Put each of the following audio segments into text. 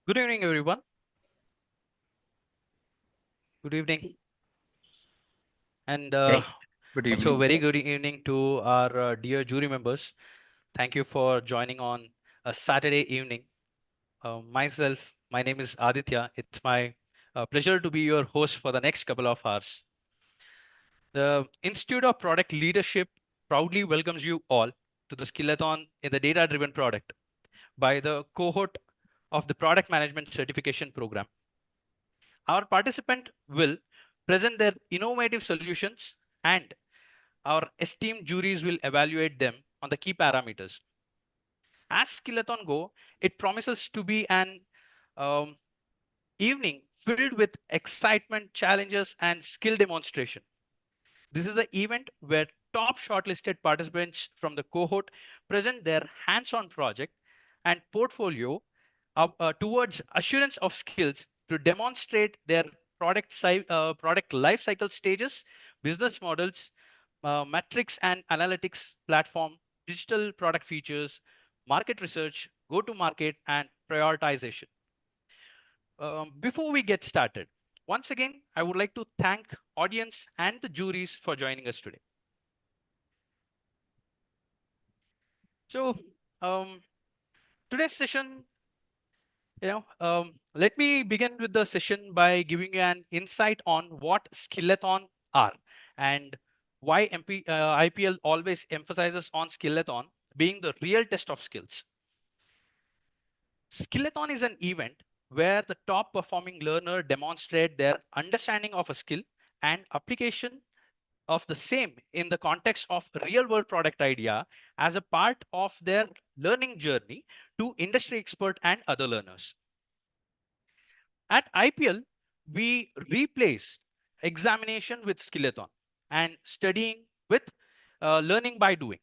Good evening, everyone. Good evening. And Hey, good also evening. very good evening to our dear jury members. Thank you for joining on a Saturday evening. My name is Aditya. It's my pleasure to be your host for the next couple of hours. The Institute of Product Leadership proudly welcomes you all to the Skillathon in the data-driven product by the cohort of the Product Management Certification Program. Our participant will present their innovative solutions and our esteemed juries will evaluate them on the key parameters. As Skillathon Go, it promises to be an um, evening filled with excitement, challenges, and skill demonstration. This is the event where top shortlisted participants from the cohort present their hands-on project and portfolio towards assurance of skills to demonstrate their product life cycle stages, business models, metrics and analytics platform, digital product features, market research, go-to-market, and prioritization. Before we get started, once again, I would like to thank audience and the juries for joining us today. So um, today's session, let me begin with the session by giving you an insight on what Skillathon are and why IPL always emphasizes on Skillathon being the real test of skills. Skillathon is an event where the top performing learner demonstrate their understanding of a skill and application of the same in the context of real world product idea as a part of their learning journey to industry expert and other learners. At IPL, we replaced examination with Skillathon and studying with learning by doing.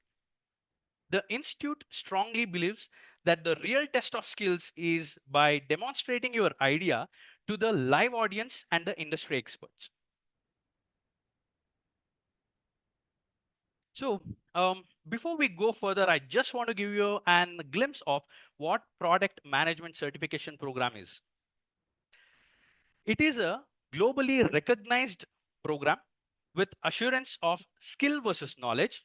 The Institute strongly believes that the real test of skills is by demonstrating your idea to the live audience and the industry experts. So, before we go further, I just want to give you a glimpse of what product management certification program is. It is a globally recognized program with assurance of skill versus knowledge,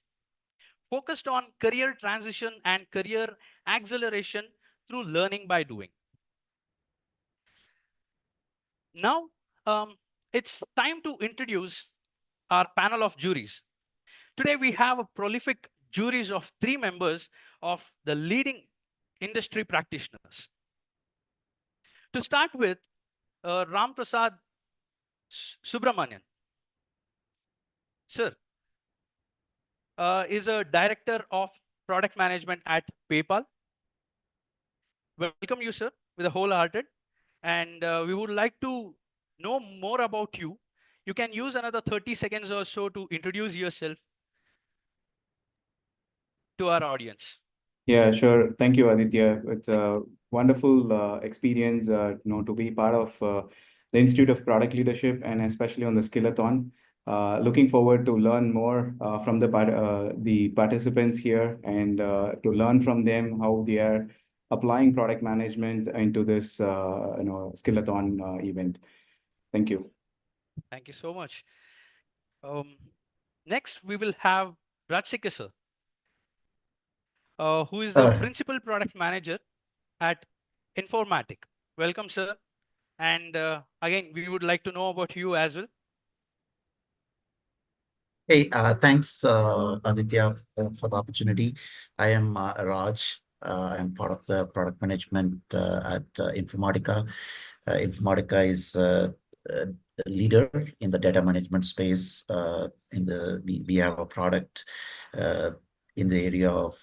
focused on career transition and career acceleration through learning by doing. Now, it's time to introduce our panel of juries. Today, we have a prolific juries of 3 members of the leading industry practitioners. To start with, Ram Prasad Subramanian, sir, is a director of product management at PayPal. Welcome you, sir, with a wholehearted. And we would like to know more about you. You can use another 30 seconds or so to introduce yourself to our audience. Yeah, sure. Thank you, Aditya. It's a wonderful experience, to be part of the Institute of Product Leadership and especially on the Skillathon. Looking forward to learn more from the participants here and to learn from them how they are applying product management into this, Skillathon event. Thank you. Thank you so much. Um, Next, we will have Rajasekar, sir, who is the Uh, principal product manager at Informatic. Welcome, sir. And again, we would like to know about you as well. hey, thanks, Aditya, for the opportunity. I am Raj. I'm part of the product management at Informatica. Informatica is a leader in the data management space. We have a product uh, in the area of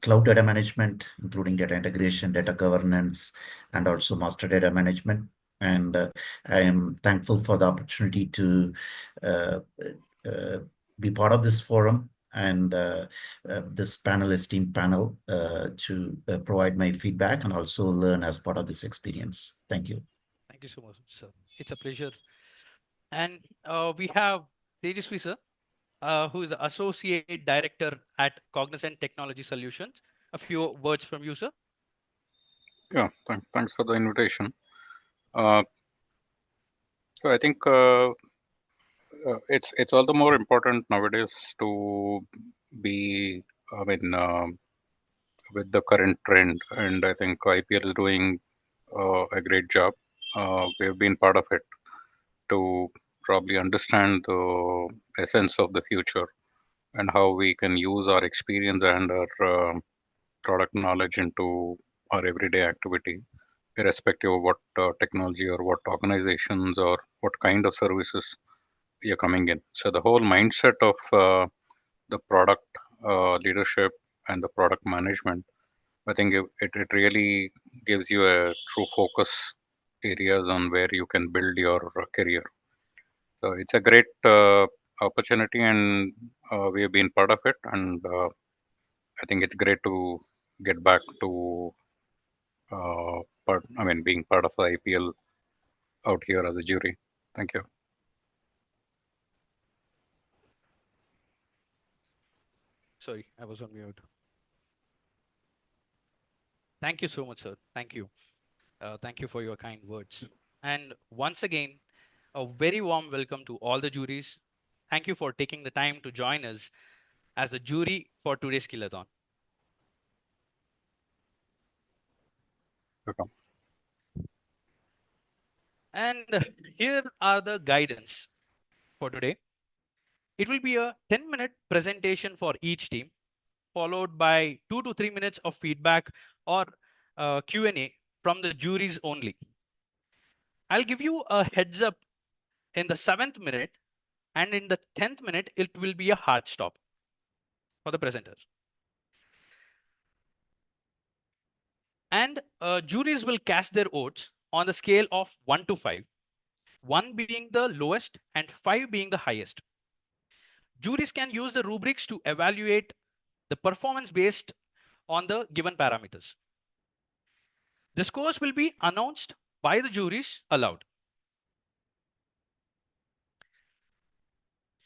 cloud data management, including data integration, data governance, and also master data management. And I am thankful for the opportunity to uh, uh, be part of this forum and this panelist team panel to provide my feedback and also learn as part of this experience. Thank you. Thank you so much, sir. It's a pleasure. And we have Tejaswi, sir, who is Associate Director at Cognizant Technology Solutions. A few words from you, sir. Yeah, thanks for the invitation. So I think it's all the more important nowadays to be, I mean, with the current trend, and I think IPL is doing a great job. We've been part of it to probably understand the essence of the future and how we can use our experience and our product knowledge into our everyday activity, irrespective of what technology or what organizations or what kind of services you're coming in. So the whole mindset of the product leadership and the product management, I think it really gives you a true focus areas on where you can build your career. So it's a great opportunity, and we have been part of it. And I think it's great to get back to being part of the IPL out here as a jury. Thank you. Sorry, I was on mute. Thank you so much, sir. Thank you. Thank you for your kind words. And once again, a very warm welcome to all the juries. Thank you for taking the time to join us as the jury for today's Skillathon. Welcome. And here are the guidance for today. It will be a 10-minute presentation for each team, followed by 2 to 3 minutes of feedback or Q&A from the juries only. I'll give you a heads up in the 7th minute, and in the 10th minute, it will be a hard stop for the presenters. And juries will cast their votes on the scale of 1 to 5, 1 being the lowest and 5 being the highest. Juries can use the rubrics to evaluate the performance based on the given parameters. The scores will be announced by the juries aloud.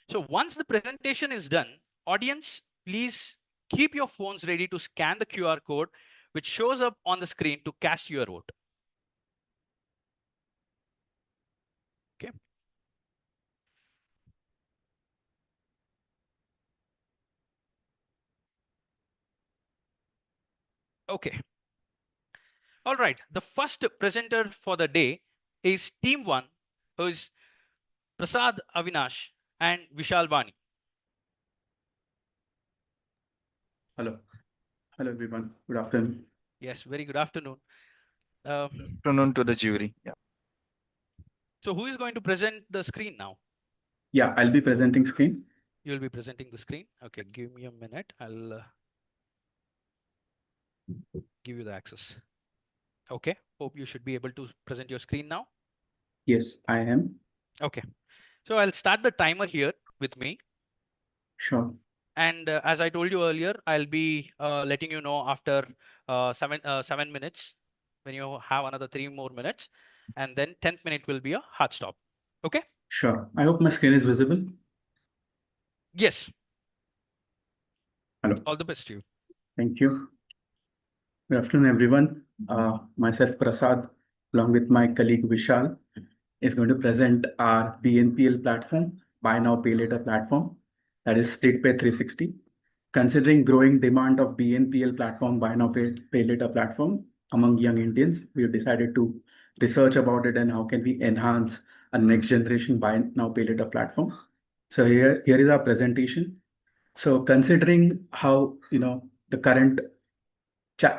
So once the presentation is done, audience, please keep your phones ready to scan the QR code which shows up on the screen to cast your vote. Okay. Okay. All right. The first presenter for the day is Team 1, who is Prasad Avinash and Vishal Bani. Hello. Hello, everyone. Good afternoon. Yes, very good afternoon. Good afternoon to the jury. Yeah. So who is going to present the screen now? Yeah, I'll be presenting screen. You'll be presenting the screen. Okay, give me a minute. I'll give you the access. Okay, hope you should be able to present your screen now. Yes, I am. Okay, so I'll start the timer here with me. Sure. And as I told you earlier, I'll be letting you know after 7 minutes when you have another 3 more minutes. And then 10th minute will be a hard stop. Okay? Sure. I hope my screen is visible. Yes. Hello. All the best to you. Thank you. Good afternoon, everyone. Myself, Prasad, along with my colleague Vishal, is going to present our BNPL platform, Buy Now, Pay Later platform, that is SplitPay 360. Considering growing demand of BNPL platform, Buy Now, Pay Later platform among young Indians, we have decided to research about it and how can we enhance a next generation Buy Now, Pay Later platform. So here is our presentation. So considering how, the current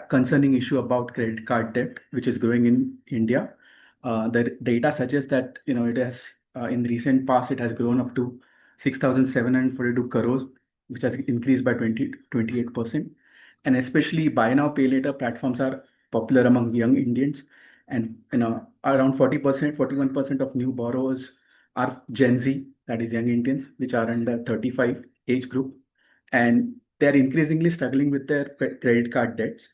concerning issue about credit card debt, which is growing in India. The data suggests that it has in recent past it has grown up to 6,742 crores, which has increased by 28%. And especially buy now pay later platforms are popular among young Indians, and around 40%, 41% of new borrowers are Gen Z, that is young Indians, which are under 35 age group, and they're increasingly struggling with their credit card debts.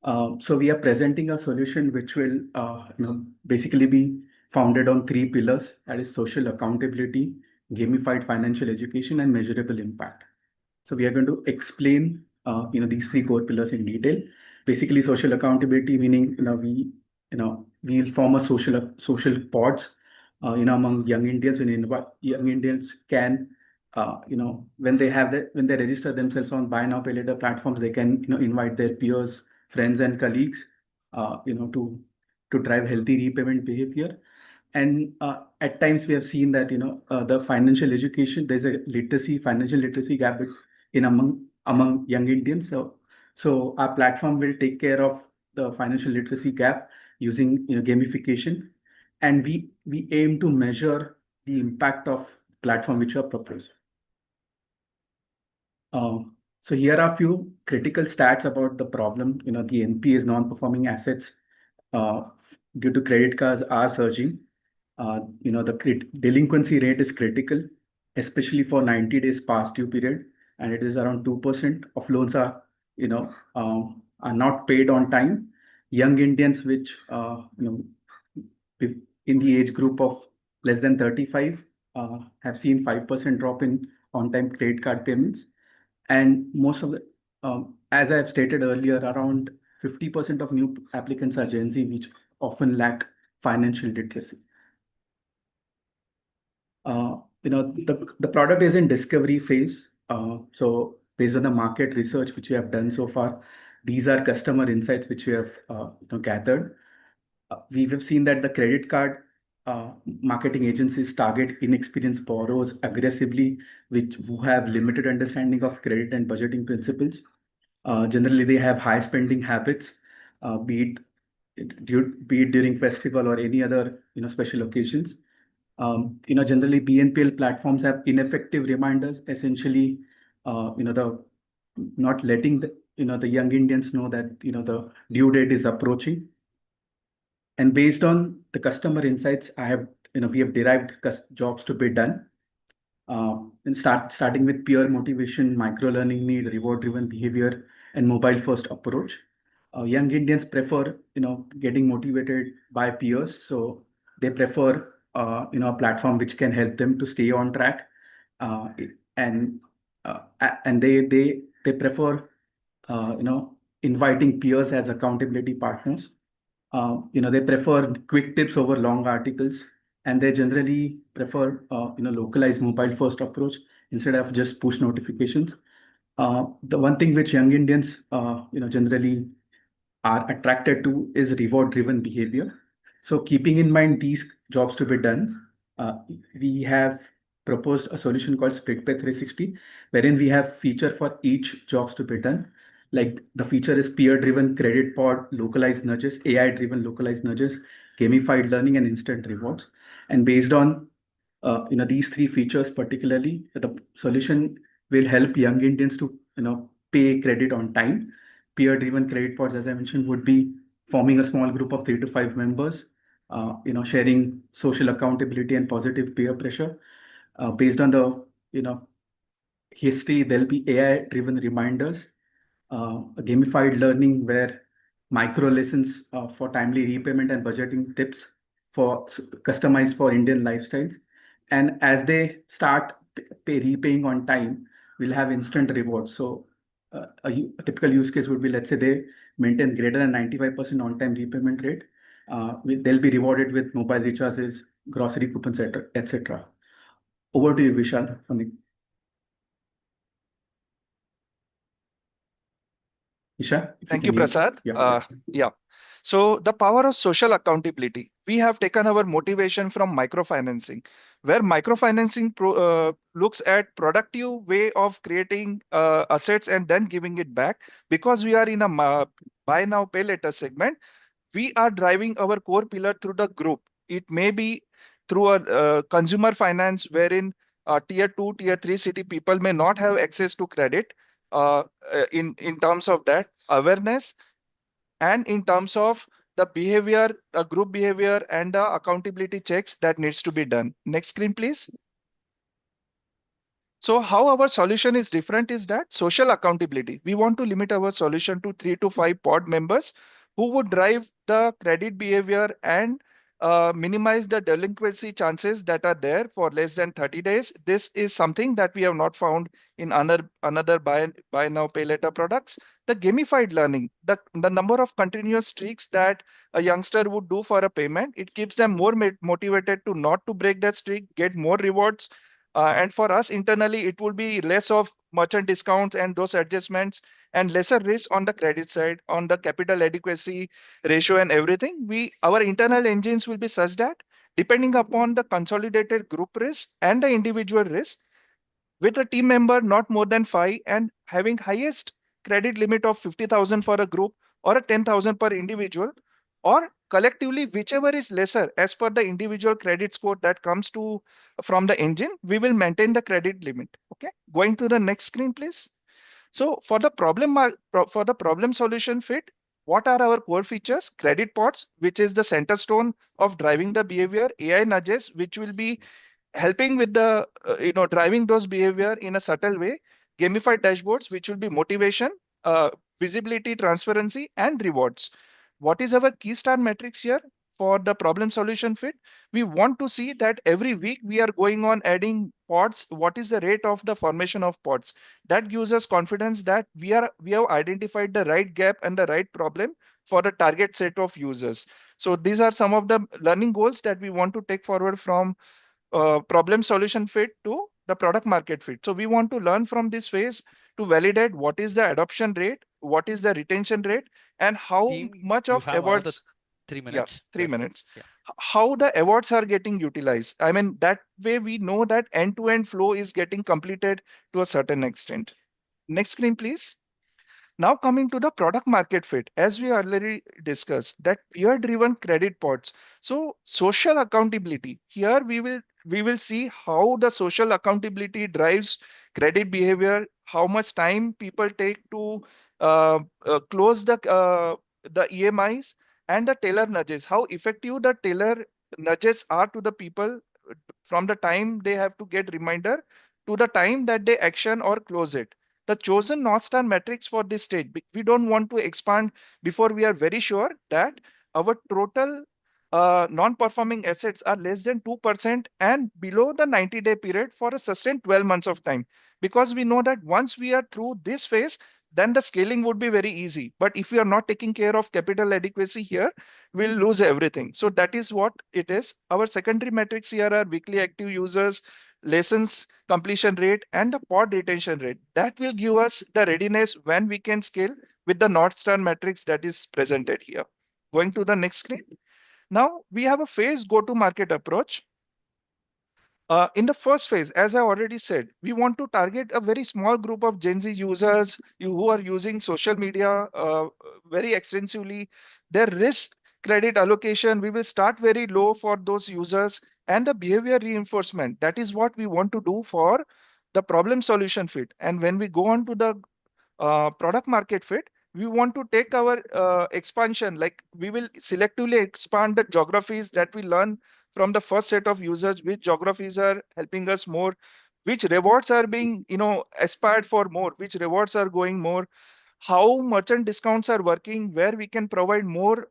So we are presenting a solution which will basically be founded on 3 pillars, that is social accountability, gamified financial education, and measurable impact. So we are going to explain these 3 core pillars in detail. basically social accountability, meaning we'll form a social pods among young Indians. When young Indians can when they register themselves on buy now pay later platforms, they can invite their peers, friends, and colleagues to drive healthy repayment behavior. And at times we have seen that the financial education, there's a financial literacy gap in among young Indians. So our platform will take care of the financial literacy gap using gamification, and we aim to measure the impact of platform which are proposed. So here are a few critical stats about the problem. The NPAs, non-performing assets, due to credit cards are surging. The delinquency rate is critical, especially for 90 days past due period, and it is around 2% of loans are not paid on time. Young Indians, which in the age group of less than 35, have seen 5% drop in on-time credit card payments. And most of the, as I have stated earlier, around 50% of new applicants are Gen Z, which often lack financial literacy. The product is in discovery phase. So based on the market research which we have done so far, these are customer insights which we have gathered. We have seen that the credit card marketing agencies target inexperienced borrowers aggressively, who have limited understanding of credit and budgeting principles. Generally, they have high spending habits, be it during festival or any other special occasions. Generally BNPL platforms have ineffective reminders, essentially, the not letting the young Indians know that the due date is approaching. And based on the customer insights, we have derived jobs to be done. And starting with peer motivation, micro learning need, reward driven behavior, and mobile first approach. Young Indians prefer getting motivated by peers, so they prefer a platform which can help them to stay on track, and they prefer inviting peers as accountability partners. They prefer quick tips over long articles, and they generally prefer localized mobile first approach instead of just push notifications. The one thing which young Indians generally are attracted to is reward driven behavior. So keeping in mind these jobs to be done, we have proposed a solution called Split Pay 360, wherein we have feature for each jobs to be done. Like the feature is peer-driven credit pod, localized nudges, AI-driven localized nudges, gamified learning, and instant rewards. And based on these three features particularly, the solution will help young Indians to pay credit on time. Peer-driven credit pods, as I mentioned, would be forming a small group of 3 to 5 members, sharing social accountability and positive peer pressure. Based on the history, there'll be AI-driven reminders, gamified learning where micro lessons for timely repayment and budgeting tips for customized for Indian lifestyles. And as they start repaying on time, we'll have instant rewards. So a typical use case would be, let's say they maintain greater than 95% on-time repayment rate. They'll be rewarded with mobile recharges, grocery coupons, etc. Over to you, Vishal. Isha, Thank you, Prasad. Yeah. So the power of social accountability. We have taken our motivation from microfinancing, where microfinancing looks at productive way of creating assets and then giving it back. Because we are in a buy now, pay later segment, we are driving our core pillar through the group. It may be through a consumer finance, wherein tier 2, tier 3 city people may not have access to credit. In terms of that awareness, and in terms of the behavior, group behavior, and the accountability checks that needs to be done. Next screen, please. So how our solution is different is that social accountability. We want to limit our solution to 3 to 5 pod members who would drive the credit behavior and minimize the delinquency chances that are there for less than 30 days. This is something that we have not found in another buy now pay later products. The gamified learning, the number of continuous streaks that a youngster would do for a payment, it keeps them more motivated to not to break that streak, get more rewards. And for us internally, it will be less of merchant discounts and those adjustments, and lesser risk on the credit side, on the capital adequacy ratio and everything. Our internal engines will be such that depending upon the consolidated group risk and the individual risk, with a team member not more than 5 and having highest credit limit of 50,000 for a group or a 10,000 per individual, or collectively whichever is lesser as per the individual credit score that comes to from the engine, we will maintain the credit limit. Okay, going to the next screen, please. So for the problem solution fit, what are our core features? Credit pods, which is the center stone of driving the behavior. AI nudges, which will be helping with the driving those behavior in a subtle way. Gamified dashboards, which will be motivation, uh, visibility, transparency, and rewards. What is our key star metrics here for the problem solution fit? We want to see that every week we are going on adding pods. What is the rate of the formation of pods? That gives us confidence that we have identified the right gap and the right problem for the target set of users. So these are some of the learning goals that we want to take forward from problem solution fit to the product market fit. So we want to learn from this phase to validate what is the adoption rate, what is the retention rate, and how Team, much you of have another awards. 3 minutes. 3 minutes. Yeah. How the awards are getting utilized. I mean, that way we know that end-to-end flow is getting completed to a certain extent. Next screen, please. Now coming to the product market fit, as we already discussed, that peer-driven credit pods. So social accountability. Here we will see how the social accountability drives credit behavior, how much time people take to close the EMIs, and the tailor nudges, how effective the tailor nudges are to the people from the time they have to get reminder to the time that they action or close it. The chosen North Star metrics for this stage, we don't want to expand before we are very sure that our total non-performing assets are less than 2% and below the 90-day period for a sustained 12 months of time. Because we know that once we are through this phase, then the scaling would be very easy. But if we are not taking care of capital adequacy here, we'll lose everything. So that is what it is. Our secondary metrics here are weekly active users, lessons completion rate, and the pod retention rate. That will give us the readiness when we can scale with the North Star metrics that is presented here. Going to the next screen. Now we have a phase go-to-market approach. In the first phase, as I already said, we want to target a very small group of Gen Z users who are using social media very extensively. Their risk credit allocation, we will start very low for those users, and the behavior reinforcement. That is what we want to do for the problem solution fit. And when we go on to the product market fit, we want to take our expansion, like we will selectively expand the geographies that we learn from the first set of users, which geographies are helping us more, which rewards are being aspired for more, which rewards are going more, how merchant discounts are working, where we can provide more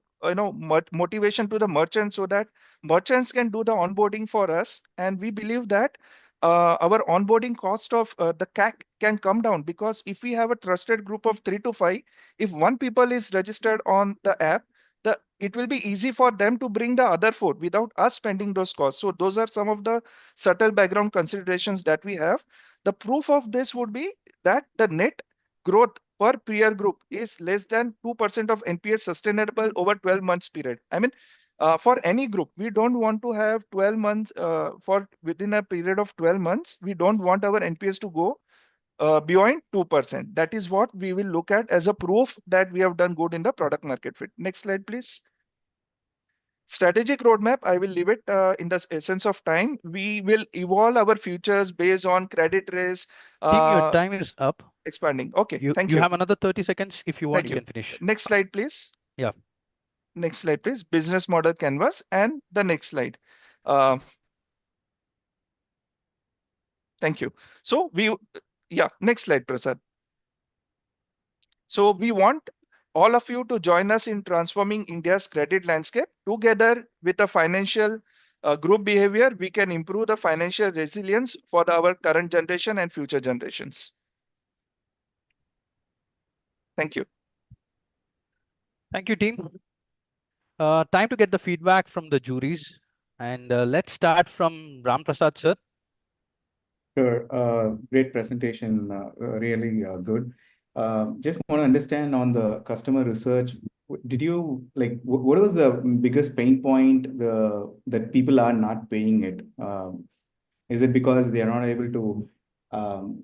motivation to the merchants so that merchants can do the onboarding for us. And we believe that our onboarding cost of the CAC can come down, because if we have a trusted group of 3 to 5, if one people is registered on the app, it will be easy for them to bring the other 4 without us spending those costs. So those are some of the subtle background considerations that we have. The proof of this would be that the net growth per peer group is less than 2% of NPS sustainable over 12 months period. I mean, for any group, we don't want to have 12 months for within a period of 12 months. We don't want our NPS to go beyond 2%. That is what we will look at as a proof that we have done good in the product market fit. Next slide, please. Strategic roadmap, I will leave it in the essence of time. We will evolve our futures based on credit risk. Team, your time is up. Expanding. Okay, thank You you. have another 30 seconds. If you want, Thank you you. can finish. Next slide, please. Yeah. Next slide, please. Business model canvas, and the next slide. Uh, thank you. So next slide, Prasad. So we want all of you to join us in transforming India's credit landscape. Together with the financial group behavior, we can improve the financial resilience for our current generation and future generations. Thank you. Thank you, team. Time to get the feedback from the juries. And let's start from Ram Prasad, sir. Sure. Great presentation. Really good. Just want to understand on the customer research. Did you like what was the biggest pain point that people are not paying it? Is it because they are not able to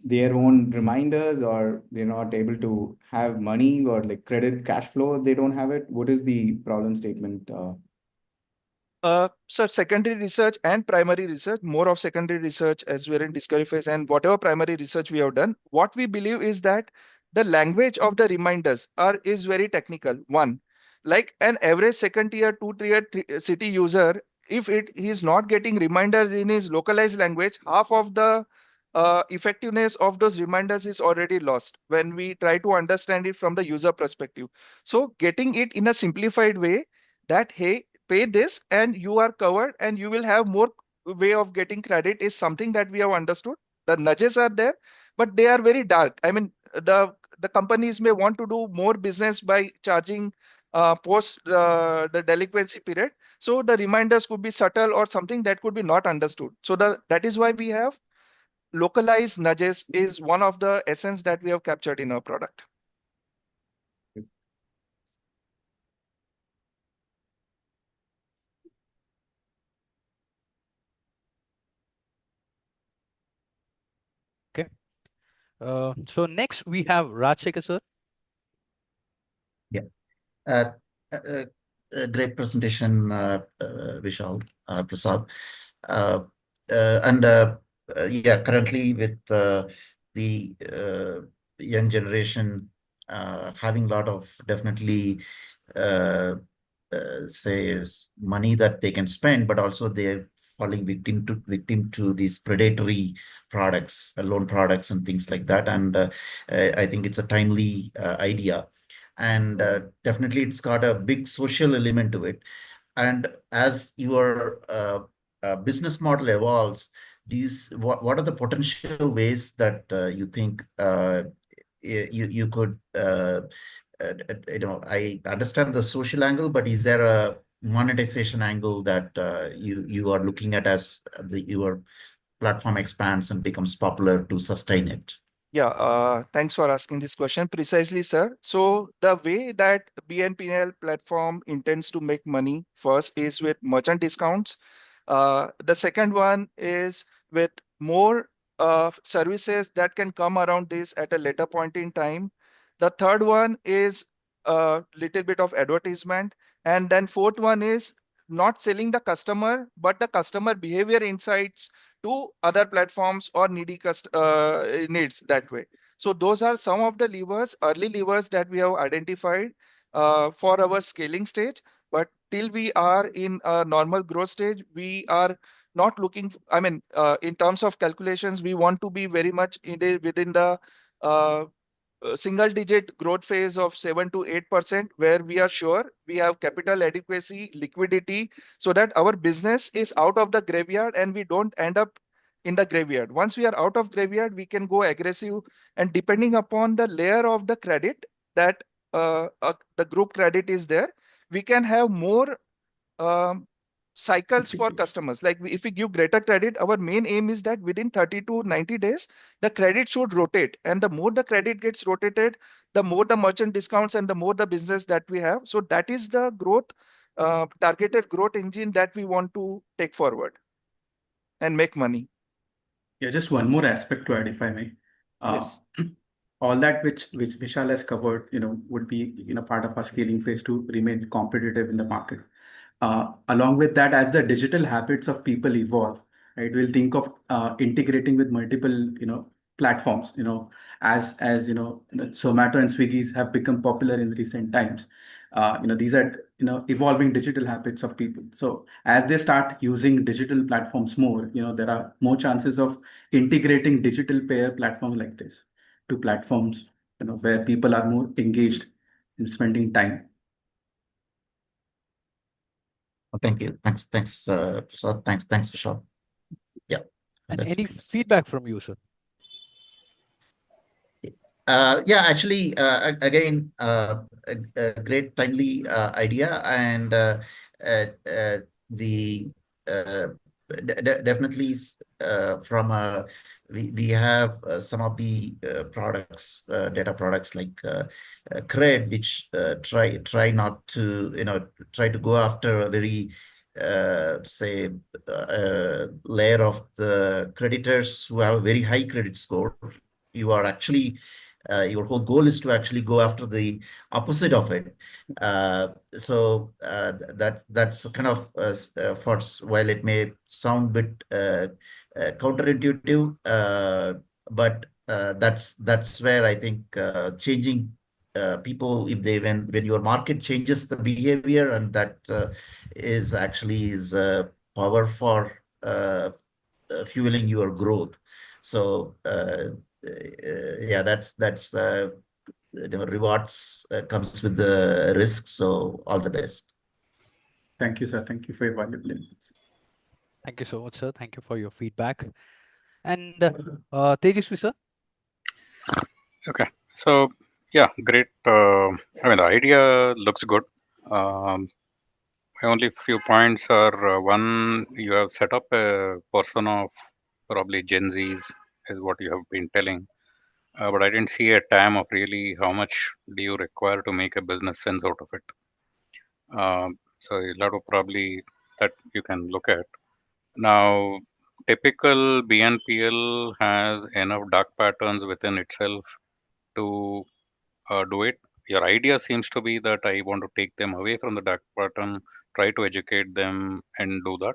their own reminders, or they're not able to have money or like credit cash flow? They don't have it. What is the problem statement? Sir, secondary research and primary research, more of secondary research as we're in discovery phase, and whatever primary research we have done, what we believe is that the language of the reminders is very technical. One, like an average second tier, two-tier city user, if he is not getting reminders in his localized language, half of the effectiveness of those reminders is already lost when we try to understand it from the user perspective. So getting it in a simplified way that, hey, pay this and you are covered and you will have more way of getting credit is something that we have understood. The nudges are there, but they are very dark. I mean, the companies may want to do more business by charging post the delinquency period. So the reminders could be subtle or something that could be not understood. So that is why we have localized nudges is one of the essence that we have captured in our product. Okay. So next we have Rajasekar, sir. Yeah. Uh, Great presentation, Vishal, Prasad. And yeah, currently with the young generation having a lot of definitely say money that they can spend, but also they're falling victim to these predatory products, loan products and things like that. And I think it's a timely idea. And definitely it's got a big social element to it. And as your business model evolves, what are the potential ways that you think you could I understand the social angle, but is there a monetization angle that you are looking at as your platform expands and becomes popular to sustain it? Yeah, thanks for asking this question. Precisely, sir. So the way that BNPL platform intends to make money first is with merchant discounts. The second one is with more services that can come around this at a later point in time. The third one is a little bit of advertisement. And then fourth one is not selling the customer, but the customer behavior insights to other platforms or needs that way. So those are some of the levers, early levers that we have identified for our scaling stage. But till we are in a normal growth stage, we are not looking, I mean, in terms of calculations, we want to be very much within the single digit growth phase of 7 to 8%, where we are sure we have capital adequacy, liquidity, so that our business is out of the graveyard and we don't end up in the graveyard. Once we are out of graveyard, we can go aggressive, and depending upon the layer of the credit that the group credit is there, we can have more um, cycles for customers. Like if we give greater credit, our main aim is that within 30 to 90 days, the credit should rotate. And the more the credit gets rotated, the more the merchant discounts and the more the business that we have. So that is the growth, targeted growth engine that we want to take forward and make money. Yeah, just one more aspect to add, if I may. Yes. All that which Vishal has covered, would be part of our scaling phase to remain competitive in the market. Along with that, as the digital habits of people evolve, right, we'll think of integrating with multiple platforms. As Zomato and Swiggy's have become popular in recent times. These are evolving digital habits of people. So as they start using digital platforms more, there are more chances of integrating digital payer platforms like this to platforms where people are more engaged and spending time. Thank you. Thanks, Prasad. Thanks, Vishal. Yeah. And That's any pretty much it. feedback from you, sir? Yeah, actually, again, a great timely idea, and the definitely from we have some of the products, data products like CRED, which try not to try to go after a very say layer of the creditors who have a very high credit score. You are actually your whole goal is to actually go after the opposite of it. That's kind of while it may sound a bit counterintuitive, but that's where I think changing people, if they when your market changes the behavior, and that is actually power for fueling your growth. So yeah, that's rewards comes with the risk. So all the best. Thank you, sir. Thank you for your valuable inputs. Thank you so much, sir. Thank you for your feedback. And Tejaswi, sir? Okay. So yeah, great. I mean, the idea looks good. Um, my only few points are one, you have set up a persona of probably Gen Zs, is what you have been telling. But I didn't see a TAM of really how much do you require to make a business sense out of it. So a lot of probably that you can look at. Now, typical BNPL has enough dark patterns within itself to do it. Your idea seems to be that I want to take them away from the dark pattern, try to educate them and do that.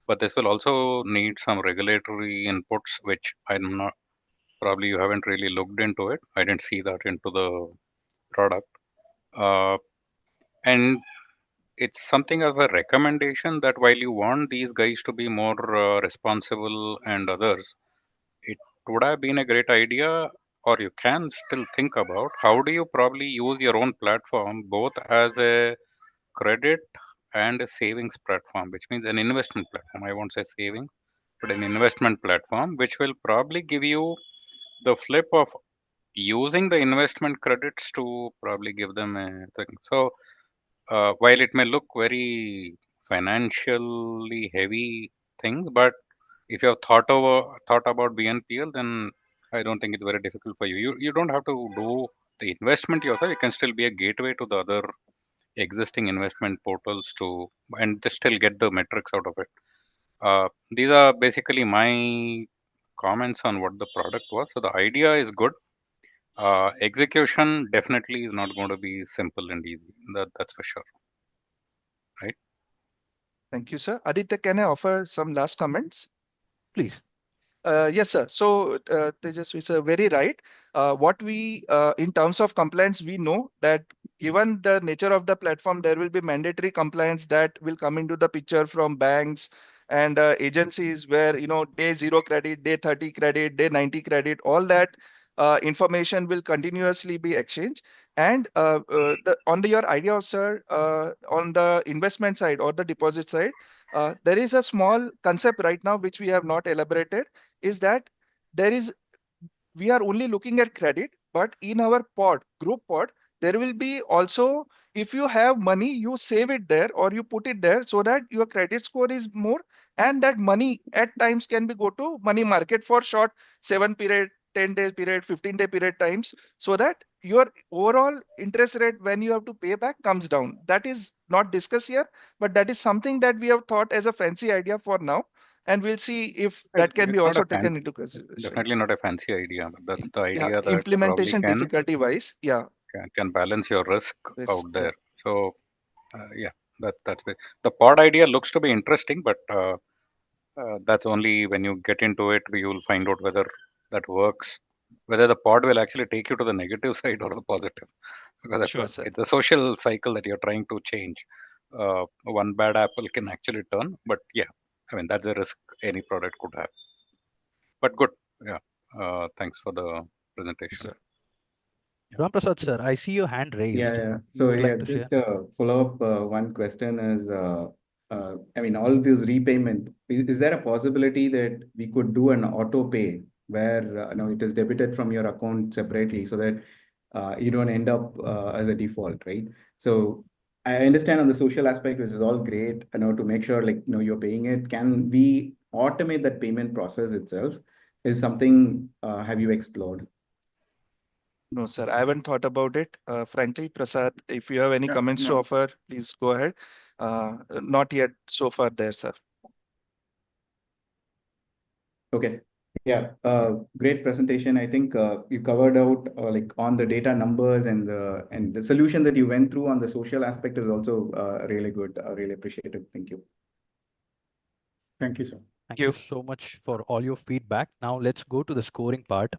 But this will also need some regulatory inputs, which I'm not, probably you haven't really looked into it. I didn't see that into the product. And it's something of a recommendation that while you want these guys to be more responsible and others, it would have been a great idea, or you can still think about how do you probably use your own platform both as a credit and a savings platform, which means an investment platform. I won't say saving, but an investment platform, which will probably give you the flip of using the investment credits to probably give them a thing. So while it may look very financially heavy thing, but if you have thought about BNPL, then I don't think it's very difficult for you. You don't have to do the investment yourself. You can still be a gateway to the other existing investment portals to and just still get the metrics out of it. These are basically my comments on what the product was. So the idea is good. Execution definitely is not going to be simple and easy. That's for sure. Right. Thank you, sir. Aditya, can I offer some last comments? Please. Yes, sir. So, Tejasvi sir, very right. What we, in terms of compliance, we know that given the nature of the platform, there will be mandatory compliance that will come into the picture from banks and agencies where, day 0 credit, day 30 credit, day 90 credit, all that information will continuously be exchanged. And on your idea, sir, on the investment side or the deposit side, there is a small concept right now which we have not elaborated, is that there is we are only looking at credit, but in our group pod, there will be also, if you have money, you save it there or you put it there so that your credit score is more, and that money at times can be go to money market for short 7 period, 10 days period, 15-day period times, so that your overall interest rate when you have to pay back comes down. That is not discussed here, but that is something that we have thought as a fancy idea for now, and we'll see if that can be It's not also a taken into consideration. definitely not a fancy idea, but that's the Yeah, idea that probably implementation difficulty wise, yeah. can balance your risk out Yeah, there. So yeah, that's it. The pod idea looks to be interesting, but that's only when you get into it you will find out whether that works, whether the pod will actually take you to the negative side or the positive, because sure, sir. it's a social cycle that you're trying to change. One bad apple can actually turn, but yeah, I mean that's a risk any product could have. But good, yeah. Thanks for the presentation. Sir. Ram Prasad sir, I see your hand raised. Yeah. You So would yeah, like to share? just follow up. One question is, I mean, all this repayment, is there a possibility that we could do an auto pay where it is debited from your account separately so that you don't end up as a default, right? So I understand on the social aspect, which is all great, to make sure like you're paying it. Can we automate that payment process itself? Is something have you explored? No, sir, I haven't thought about it. Frankly, Prasad, if you have any comments to No. offer, please go ahead. Not yet so far there, sir. Okay. Yeah, great presentation. I think you covered out like on the data numbers and the solution that you went through on the social aspect is also really good. Really appreciated. Thank you. Thank you, sir. Thank you so much for all your feedback. Now let's go to the scoring part.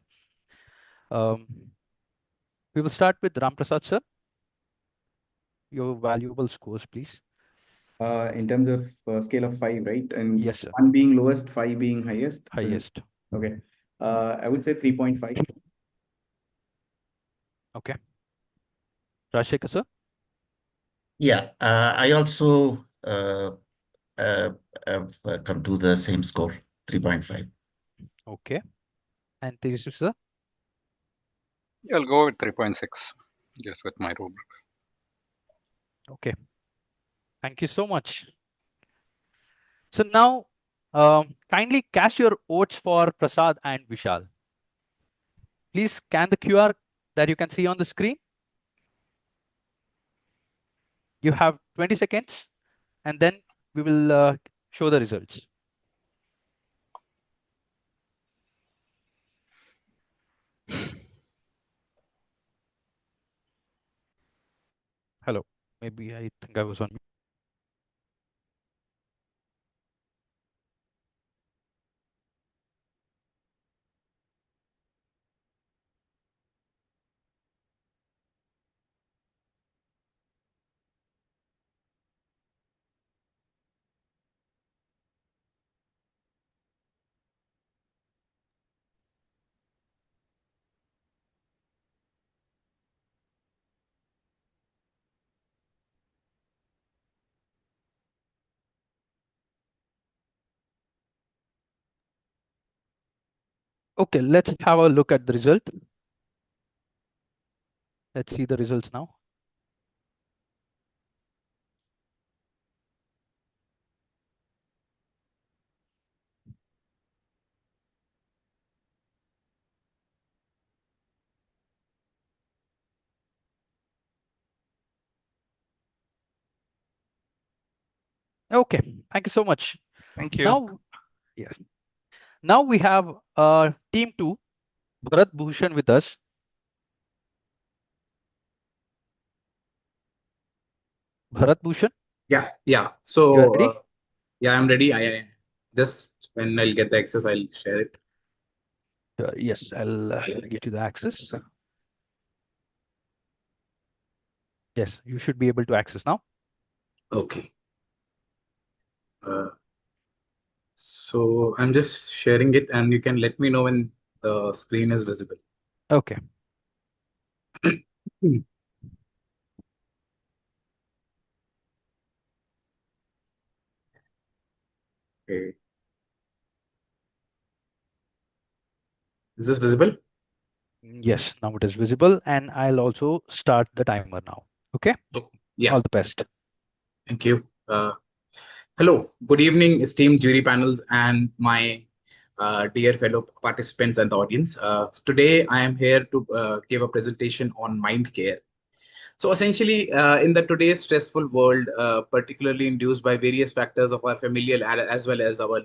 We will start with Ram Prasad sir. Your valuable scores, please. In terms of scale of 5, right? And Yes, sir. 1 being lowest, 5 being highest. Highest. Okay. I would say 3.5. Okay. Rajasekar sir. Yeah, I also have come to the same score, 3.5. Okay. And Tejaswi sir. I'll go with 3.6, just with my rubric. Okay. Thank you so much. So now, kindly cast your votes for Prasad and Vishal. Please scan the QR that you can see on the screen. You have 20 seconds, and then we will show the results. Hello. Maybe I think I was on mute. Okay, let's have a look at the result. Let's see the results now. Okay, thank you so much. Thank you. Now, yeah. Now we have team 2, Bharat Bhushan with us. Bharat Bhushan, Yeah. you are So, ready? yeah, I'm ready. I just when I'll get the access, I'll share it. Yes, I'll get you the access. Yes, you should be able to access now. Okay. So I'm just sharing it, and you can let me know when the screen is visible. Okay. Okay. Is this visible? Yes, now it is visible, and I'll also start the timer now. Okay. Oh, yeah. All the best. Thank you. Hello. Good evening, esteemed jury panels and my dear fellow participants and the audience. Today I am here to give a presentation on MindCare. So essentially, in the today's stressful world, particularly induced by various factors of our familial as well as our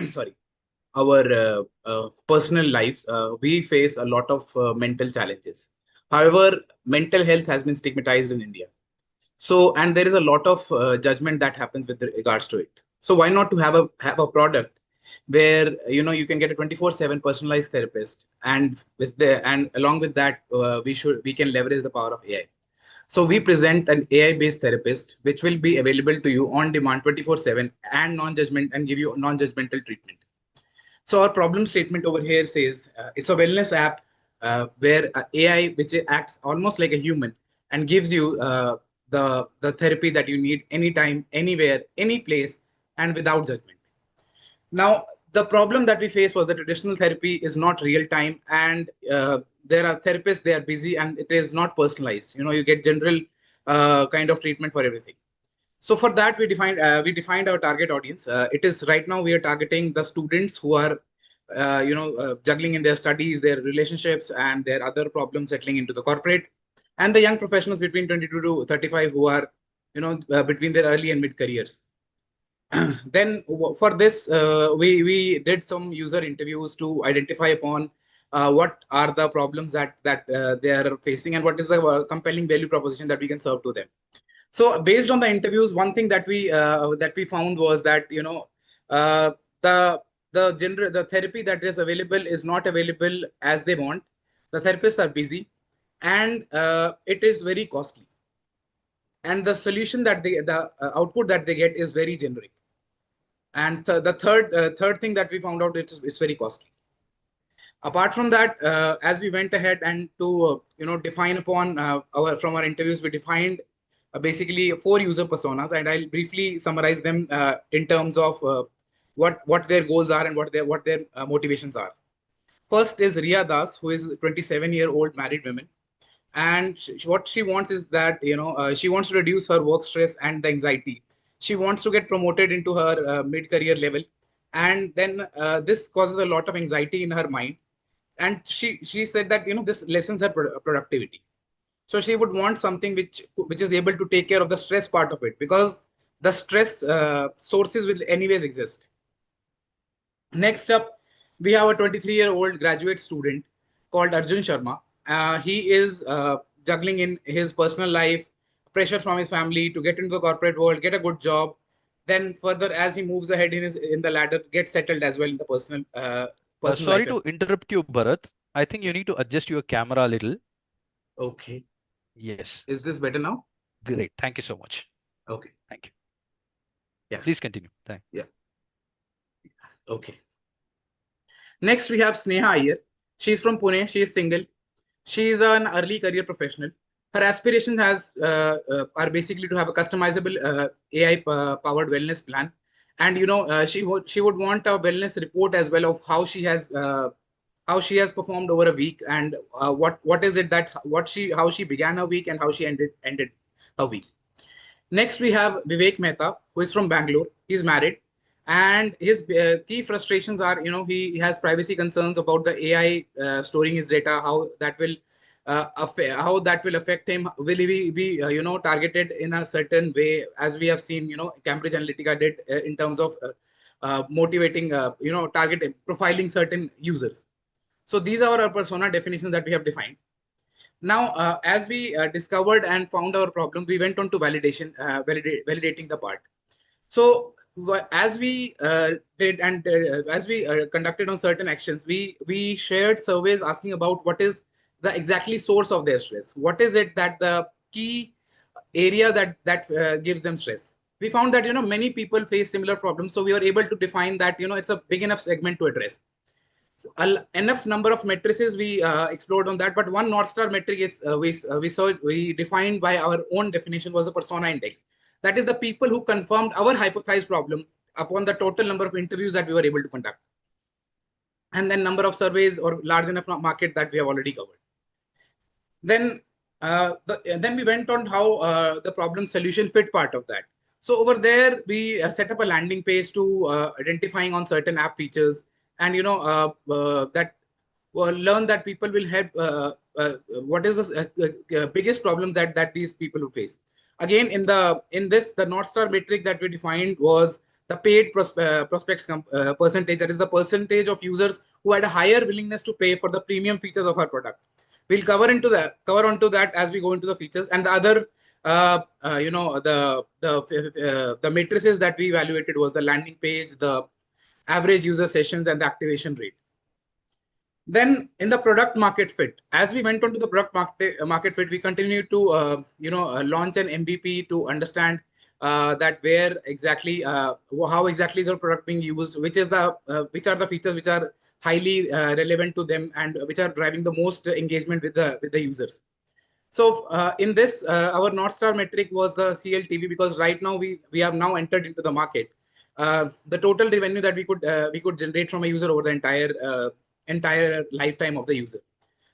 sorry, our personal lives, we face a lot of mental challenges. However, mental health has been stigmatized in India. So, and there is a lot of judgment that happens with regards to it. So, why not to have a product where you can get a 24/7 personalized therapist, and along with that, we can leverage the power of AI. So we present an AI-based therapist, which will be available to you on demand 24/7 and non-judgment and give you non-judgmental treatment. So our problem statement over here says it's a wellness app where AI, which acts almost like a human and gives you the therapy that you need anytime, anywhere, any place, and without judgment. Now, the problem that we faced was that traditional therapy is not real time, and there are therapists, they are busy, and it is not personalized. You get general kind of treatment for everything. So for that, we defined our target audience. It is right now we are targeting the students who are juggling in their studies, their relationships, and their other problems settling into the corporate, and the young professionals between 22 to 35 who are between their early and mid careers. Then for this, we did some user interviews to identify upon what are the problems that they are facing, and what is the compelling value proposition that we can serve to them. So based on the interviews, one thing that we found was that the therapy that is available is not available as they want. The therapists are busy, and it is very costly. And the solution that the output that they get is very generic. And the third thing that we found out, it's very costly. Apart from that, as we went ahead and to define upon from our interviews, we defined basically 4 user personas, and I'll briefly summarize them in terms of what their goals are and what their motivations are. First is Riya Das, who is a 27-year-old married woman, and what she wants is that she wants to reduce her work stress and the anxiety. She wants to get promoted into her mid-career level, and then this causes a lot of anxiety in her mind. And she said that this lessens her productivity. So she would want something which is able to take care of the stress part of it, because the stress sources will anyways exist. Next up, we have a 23-year-old graduate student called Arjun Sharma. He is juggling in his personal life, pressure from his family to get into the corporate world, get a good job. Then further, as he moves ahead in the ladder, get settled as well in the personal Sorry life. to interrupt you, Bharat. I think you need to adjust your camera a little. Okay. Yes. Is this better now? Great. Thank you so much. Okay. Thank you. Yeah. Please continue. Thank you. Yeah. Okay. Next, we have Sneha Iyer. She's from Pune. She is single. She is an early career professional. Her aspirations are basically to have a customizable AI powered wellness plan, and she would want a wellness report as well of how she has performed over a week, and what is it that how she began her week and how she ended her week. Next, we have Vivek Mehta, who is from Bangalore. He's married, and his key frustrations are, he has privacy concerns about the AI storing his data, how that will affect him. Will he be targeted in a certain way, as we have seen, Cambridge Analytica did in terms of motivating, target profiling certain users. So these are our persona definitions that we have defined. Now, as we discovered and found our problem, we went on to validation, validating the part. So as we did and as we conducted on certain actions, we shared surveys asking about what is the exactly source of their stress. What is it that the key area that gives them stress? We found that many people face similar problems, so we were able to define that it's a big enough segment to address. Enough number of matrices we explored on that, but one North Star metric is we defined by our own definition was the persona index. That is the people who confirmed our hypothesized problem upon the total number of interviews that we were able to conduct, and then number of surveys or large enough market that we have already covered. Then we went on how the problem solution fit part of that. So over there, we set up a landing page to identifying on certain app features, and that learn that people will help. What is the biggest problem that these people will face? Again, in this, the North Star metric that we defined was the paid prospects percentage. That is the percentage of users who had a higher willingness to pay for the premium features of our product. We'll cover onto that as we go into the features, and the other the matrices that we evaluated was the landing page, the average user sessions, and the activation rate. Then in the product market fit, as we went on to the product market fit, we continued to launch an MVP to understand that where exactly, how exactly is the product being used, which are the features which are highly relevant to them and which are driving the most engagement with the users. So in this, our North Star metric was the CLTV, because right now we have now entered into the market. The total revenue that we could generate from a user over the entire lifetime of the user.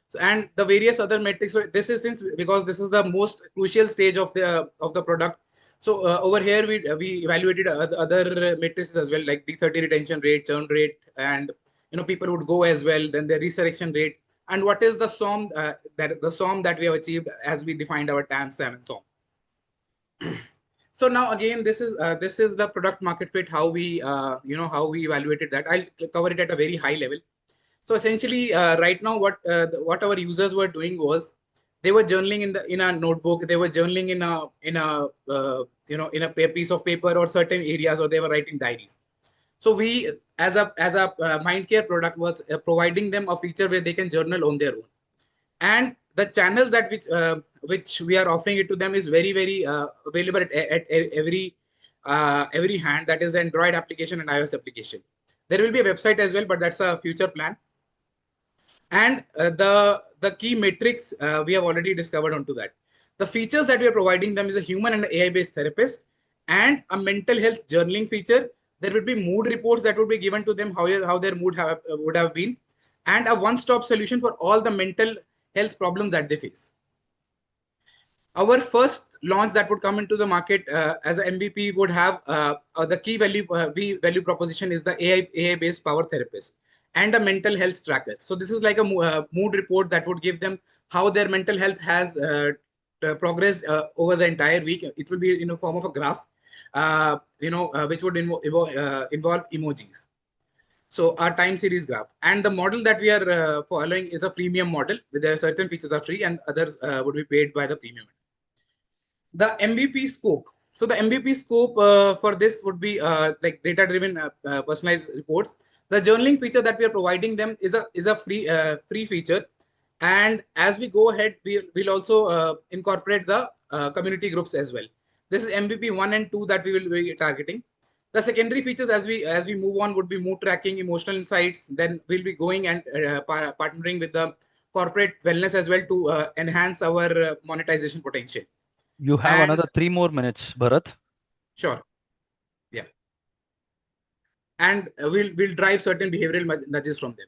So, and the various other metrics. So this is because this is the most crucial stage of the product. So over here we evaluated other metrics as well, like D30 retention rate, churn rate, and people would go as well. Then the resurrection rate, and what is the SOM that we have achieved as we defined our TAM, SAM, and SOM. So now again, this is the product market fit. How we how we evaluated that. I'll cover it at a very high level. So essentially, right now, what our users were doing was they were journaling in a notebook. They were journaling in a piece of paper or certain areas, or they were writing diaries. So we, as a MindCare product, was providing them a feature where they can journal on their own, and the channels that which we are offering it to them is very available at every hand. That is the Android application and iOS application. There will be a website as well, but that's a future plan. And the key metrics we have already discovered onto that. The features that we are providing them is a human and AI-based therapist and a mental health journaling feature. There will be mood reports that would be given to them, how their mood would have been, and a one-stop solution for all the mental health problems that they face. Our first launch that would come into the market as an MVP would have the key value proposition is the AI-based power therapist and a mental health tracker. So this is like a mood report that would give them how their mental health has progressed over the entire week. It will be in a form of a graph, which would involve emojis. So our time series graph, and the model that we are following is a freemium model, where there are certain features are free and others would be paid by the premium. The MVP scope. So the MVP scope for this would be like data-driven personalized reports. The journaling feature that we are providing them is a free feature, and as we go ahead, we'll also incorporate the community groups as well. This is MVP 1 and 2 that we will be targeting. The secondary features as we move on would be mood tracking, emotional insights. Then we'll be going and partnering with the corporate wellness as well to enhance our monetization potential. You have another 3 more minutes, Bharat. Sure. Yeah. And we'll drive certain behavioral nudges from them.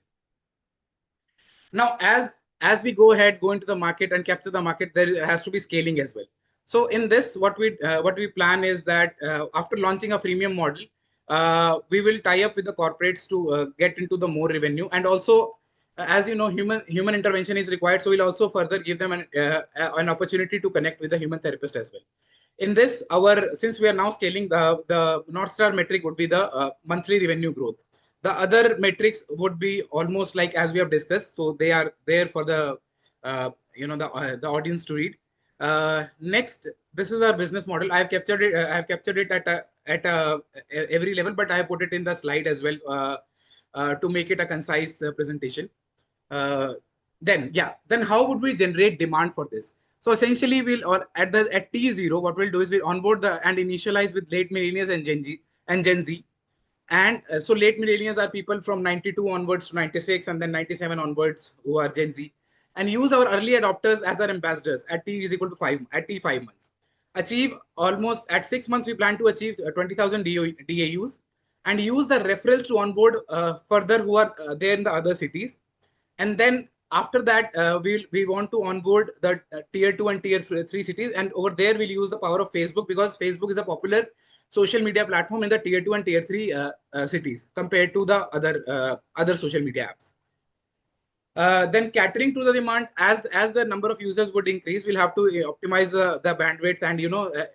Now, as we go into the market and capture the market, there has to be scaling as well. So in this, what we plan is that after launching a freemium model, we will tie up with the corporates to get into the more revenue, and also, as you know, human intervention is required. So we'll also further give them an opportunity to connect with the human therapist as well. In this, since we are now scaling, the North Star metric would be the monthly revenue growth. The other metrics would be almost like as we have discussed. So they are there for the the audience to read. Next, this is our business model. I have captured it at every level, but I have put it in the slide as well to make it a concise presentation. Then how would we generate demand for this? So essentially, at T0, what we'll do is we'll onboard and initialize with late millennials and Gen Z. And so late millennials are people from 92 onwards to 96, and then 97 onwards who are Gen Z. And use our early adopters as our ambassadors at T is equal to 5 months. Achieve almost at 6 months, we plan to achieve 20,000 DAUs, and use the referrals to onboard further who are there in the other cities. And then after that, we want to onboard the tier 2 and tier 3 cities. And over there, we'll use the power of Facebook, because Facebook is a popular social media platform in the tier 2 and tier 3 cities compared to the other social media apps. Then catering to the demand, as the number of users would increase, we'll have to optimize the bandwidth and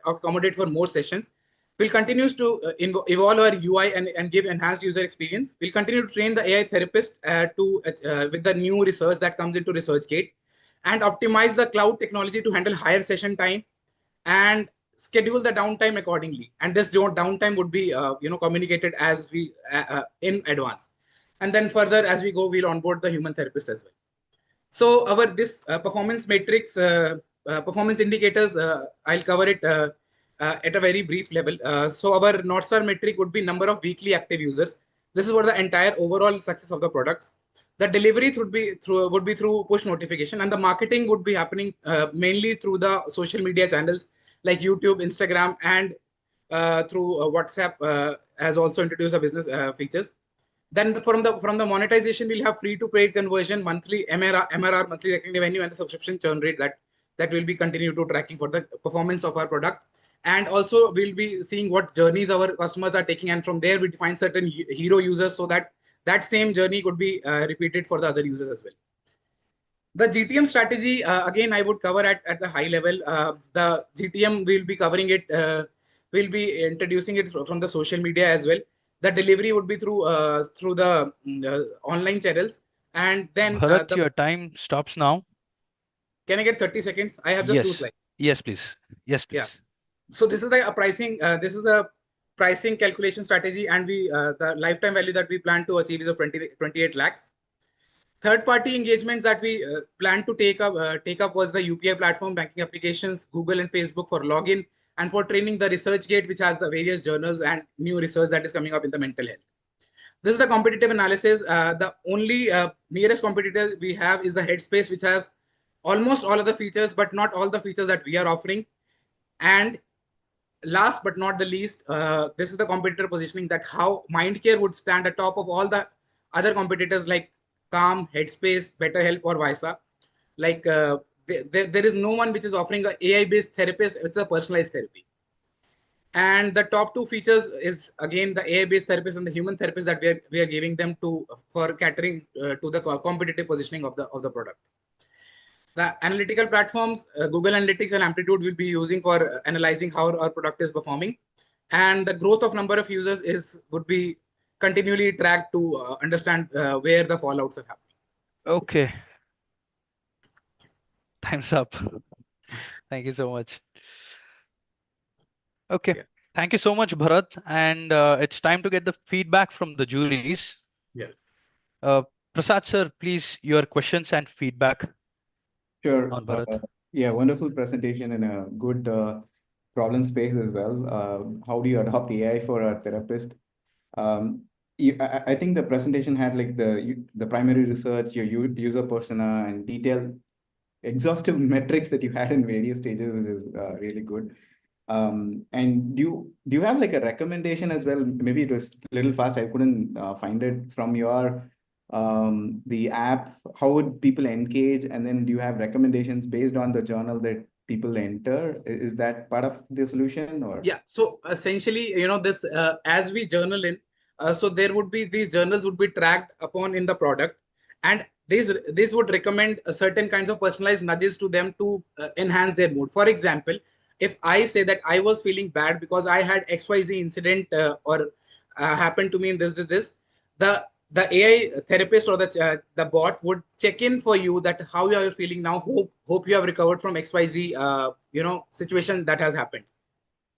accommodate for more sessions. We'll continue to evolve our UI and give enhanced user experience. We'll continue to train the AI therapist with the new research that comes into ResearchGate, and optimize the cloud technology to handle higher session time and schedule the downtime accordingly. And this downtime would be communicated as we in advance. And then further, as we go, we'll onboard the human therapist as well. So this performance matrix, performance indicators, I'll cover it at a very brief level. So our North Star metric would be number of weekly active users. This is for the entire overall success of the products. The delivery would be through push notification, and the marketing would be happening mainly through the social media channels like YouTube, Instagram, and through WhatsApp has also introduced a business features. Then from the monetization, we'll have free to paid conversion, monthly MRR, monthly recurring revenue, and the subscription churn rate that will be continue to tracking for the performance of our product. And also we'll be seeing what journeys our customers are taking, and from there we define certain hero users so that that same journey could be repeated for the other users as well. The GTM strategy, again, I would cover at the high level. The GTM, we'll be covering it, we'll be introducing it from the social media as well. The delivery would be through the online channels. And then Bharat, your time stops now. Can I get 30 seconds? I have just 2 slides. Yes, please. Yes, please. Yeah. So this is the pricing. This is the pricing calculation strategy, and the lifetime value that we plan to achieve is of 28 lakhs. Third-party engagements that we plan to take up was the UPI platform, banking applications, Google and Facebook for login, and for training the ResearchGate, which has the various journals and new research that is coming up in the mental health. This is the competitive analysis. The only nearest competitor we have is the Headspace, which has almost all of the features, but not all the features that we are offering. And last but not the least, this is the competitor positioning, that how MindCare would stand atop of all the other competitors like Calm, Headspace, BetterHelp, or Visa. Like there is no one which is offering an AI-based therapist. It's a personalized therapy. And the top 2 features is again the AI-based therapist and the human therapist that we are giving them for catering to the competitive positioning of the product. The analytical platforms, Google Analytics and Amplitude, will be using for analyzing how our product is performing, and the growth of number of users would be continually tracked to understand where the fallouts are happening. Okay. Time's up. Thank you so much. Okay. Yeah. Thank you so much, Bharat. And it's time to get the feedback from the juries. Yeah. Prasad sir, please, your questions and feedback. Sure. On Bharat. Yeah, wonderful presentation and a good problem space as well. How do you adopt AI for a therapist? I think the presentation had like the primary research, your user persona, and detailed, exhaustive metrics that you had in various stages, which is really good. And do you have like a recommendation as well? Maybe it was a little fast. I couldn't find it from your the app. How would people engage? And then do you have recommendations based on the journal that people enter? Is that part of the solution, or? Yeah. So essentially, this as we journal in, so there would be these journals would be tracked upon in the product, and these would recommend certain kinds of personalized nudges to them to enhance their mood. For example, if I say that I was feeling bad because I had XYZ incident or happened to me in this, the AI therapist or the bot would check in for you that how you are feeling now. Hope you have recovered from XYZ situation that has happened.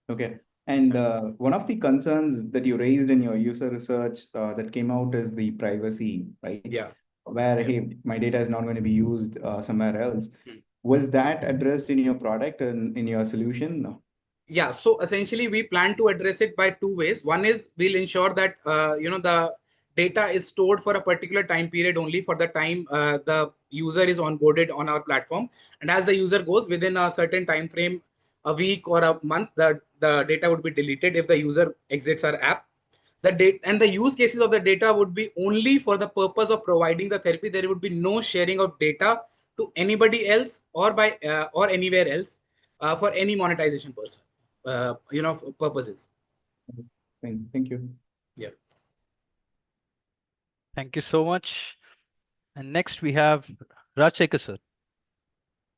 Okay. And one of the concerns that you raised in your user research that came out is the privacy, right? Yeah. Where, hey, my data is not going to be used somewhere else. Was that addressed in your product and in your solution? No. Yeah. So essentially, we plan to address it by 2 ways. One is we'll ensure that the data is stored for a particular time period only for the time the user is onboarded on our platform, and as the user goes within a certain time frame, a week or a month, the data would be deleted if the user exits our app. The data and the use cases of the data would be only for the purpose of providing the therapy. There would be no sharing of data to anybody else or by or anywhere else for any monetization purposes. Thank you. Yeah. Thank you so much. And next we have Rajasekar sir.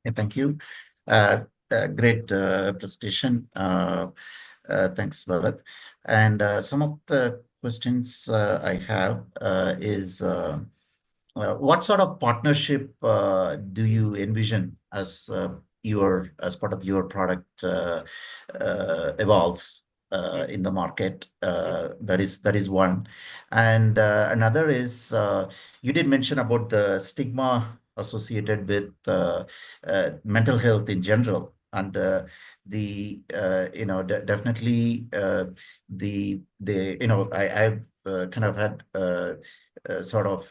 Yeah, thank you. Great presentation. Thanks, Bharat. And some of the questions I have is what sort of partnership do you envision as part of your product evolves in the market? That is one. And another is you did mention about the stigma associated with mental health in general. and the definitely I've kind of had sort of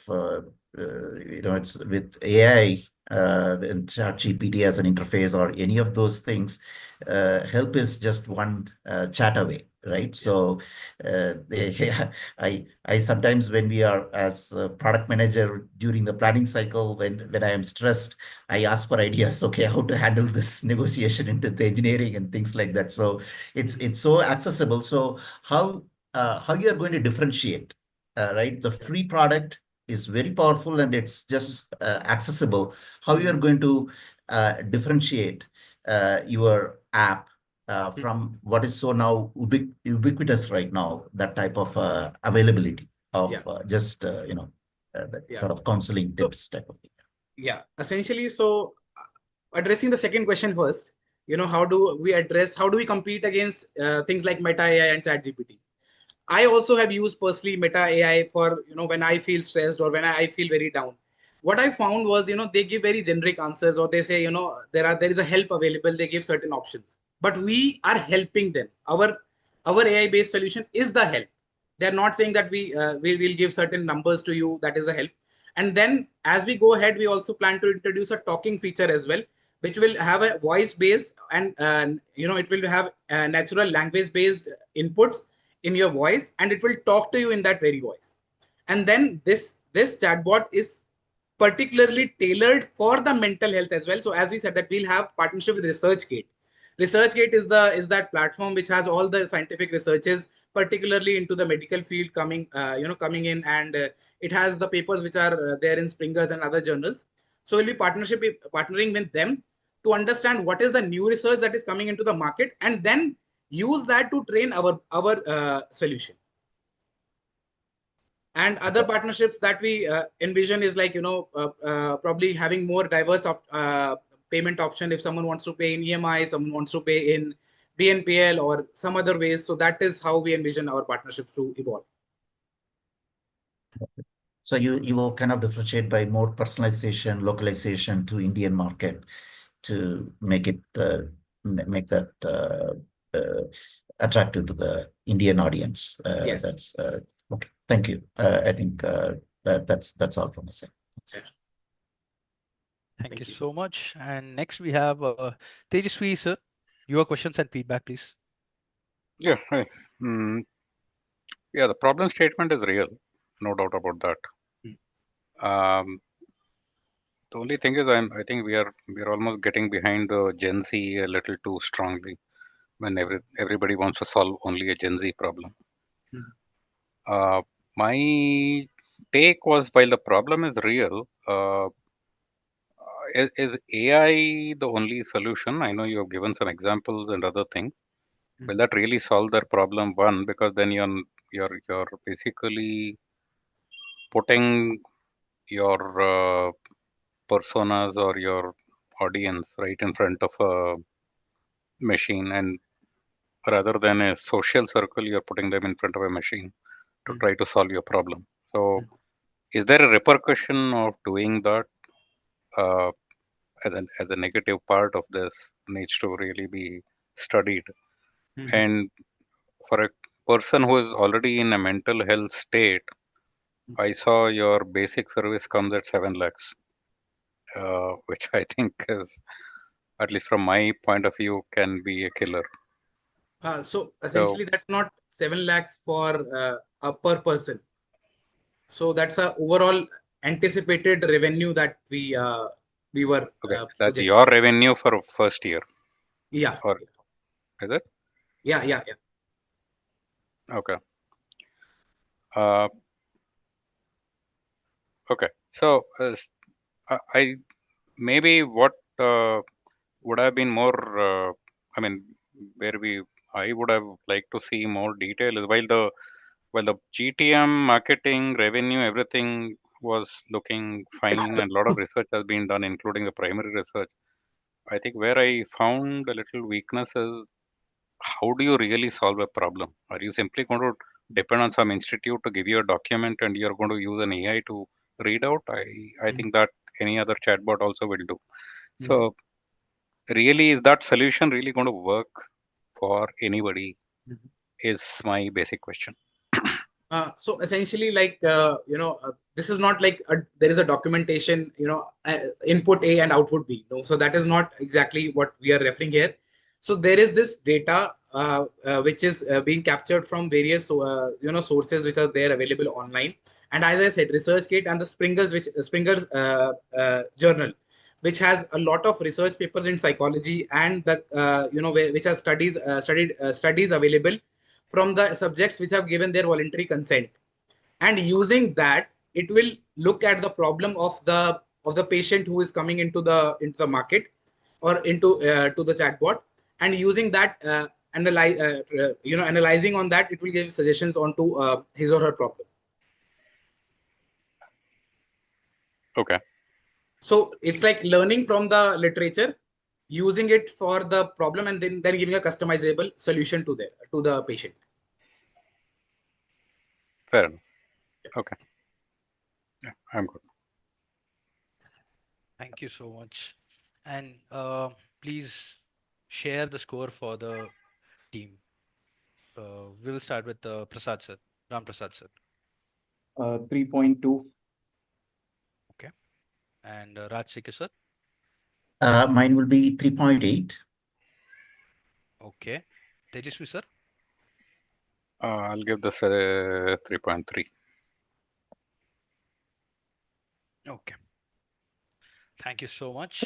it's with AI and ChatGPT as an interface or any of those things. Help is just one chat away, right? So I sometimes, when we are as a product manager during the planning cycle, when I am stressed, I ask for ideas. Okay, how to handle this negotiation into the engineering and things like that. So it's so accessible. So how you are going to differentiate, right? The free product is very powerful and it's just accessible. How you are going to differentiate your app from what is so now ubiquitous right now, that type of availability of just that sort of counseling tips type of thing. Yeah, essentially, so addressing the second question first, how do we compete against things like Meta AI and ChatGPT? I also have used personally Meta AI for, when I feel stressed or when I feel very down. What I found was, they give very generic answers, or they say, there is a help available. They give certain options, but we are helping them. Our AI based solution is the help. They're not saying that we will give certain numbers to you. That is a help. And then as we go ahead, we also plan to introduce a talking feature as well, which will have a voice based and it will have natural language based inputs in your voice, and it will talk to you in that very voice. And then this chatbot is particularly tailored for the mental health as well. So as we said, that we'll have partnership with ResearchGate. ResearchGate is that platform which has all the scientific researches, particularly into the medical field coming in, and it has the papers which are there in Springer's and other journals. So we'll be partnering with them to understand what is the new research that is coming into the market, and then use that to train our solution. And other partnerships that we envision is like, probably having more diverse payment option. If someone wants to pay in EMI, someone wants to pay in BNPL or some other ways. So that is how we envision our partnerships to evolve. So you will kind of differentiate by more personalization, localization to Indian market to make it make that attractive to the Indian audience. Yes. That's okay. Thank you. I think that's all from my side. Thank you so much. And next we have Tejaswi, sir. Your questions and feedback, please. Yeah, hi. Yeah, the problem statement is real, no doubt about that. The only thing is, I think we are almost getting behind the Gen Z a little too strongly when everybody wants to solve only a Gen Z problem. My take was, while the problem is real, is AI the only solution? I know you have given some examples and other things. Will that really solve their problem? One, because then you're basically putting your personas or your audience right in front of a machine, and rather than a social circle, you're putting them in front of a machine to try to solve your problem. So, is there a repercussion of doing that? As a negative part of this needs to really be studied. And for a person who is already in a mental health state, I saw your basic service comes at 7 lakhs, which I think is, at least from my point of view, can be a killer. So essentially, that's not 7 lakhs for per person. So that's a overall anticipated revenue that we were. Okay, that's your revenue for first year. Yeah. Or is it? Yeah. Okay. Okay. So I maybe what would have been more. I mean, I would have liked to see more detail is while the GTM marketing revenue, everything was looking fine, and a lot of research has been done, including the primary research. I think where I found a little weakness is, how do you really solve a problem? Are you simply going to depend on some institute to give you a document and you're going to use an AI to read out? I think that any other chatbot also will do. So really, is that solution really going to work for anybody? Mhm. Is my basic question. So essentially, like this is not like there is a documentation, input A and output B. No, so that is not exactly what we are referring here. So there is this data which is being captured from various sources which are there available online. And as I said, ResearchGate and the Springer's journal, which has a lot of research papers in psychology and the which are studies available from the subjects which have given their voluntary consent. And using that, it will look at the problem of the patient who is coming into the market or into to the chatbot, and using that analyzing on that, it will give suggestions onto his or her problem. Okay. So it's like learning from the literature, using it for the problem, and then giving a customizable solution to the patient. Fair enough. Okay. Yeah, I'm good. Thank you so much. And please share the score for the team. We'll start with Prasad sir, Ram Prasad sir. 3.2. Okay. And Rajasekar sir. Mine will be 3.8. Okay. Tejaswi sir. I'll give this a 3.3. Okay. Thank you so much.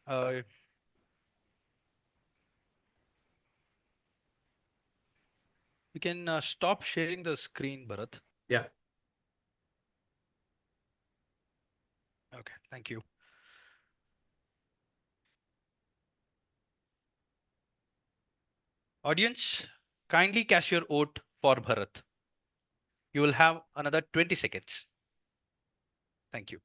Uh, you can stop sharing the screen, Bharat. Yeah. Okay. Thank you. Audience, kindly cast your vote for Bharat. You will have another 20 seconds. Thank you.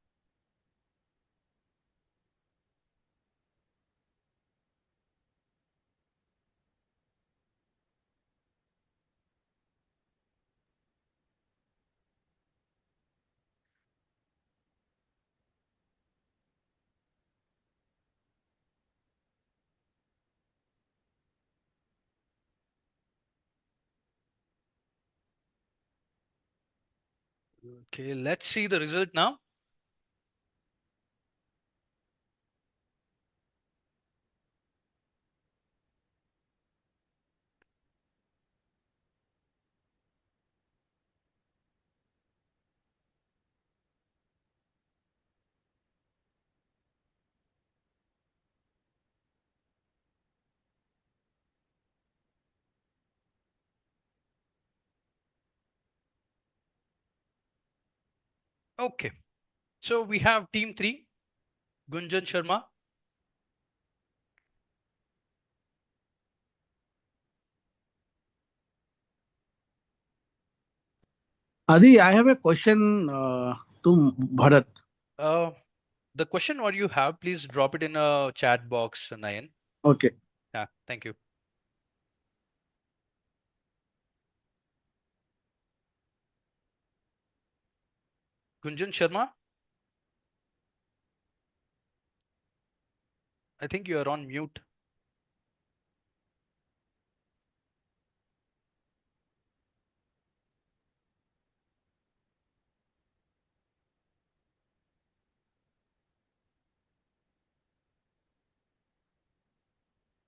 Okay, let's see the result now. Okay, so we have team 3, Gunjan Sharma. Adi, I have a question to Bharat. Uh, the question what you have, please drop it in a chat box, Nayan. Okay. Yeah, thank you. Gunjan Sharma, I think you are on mute.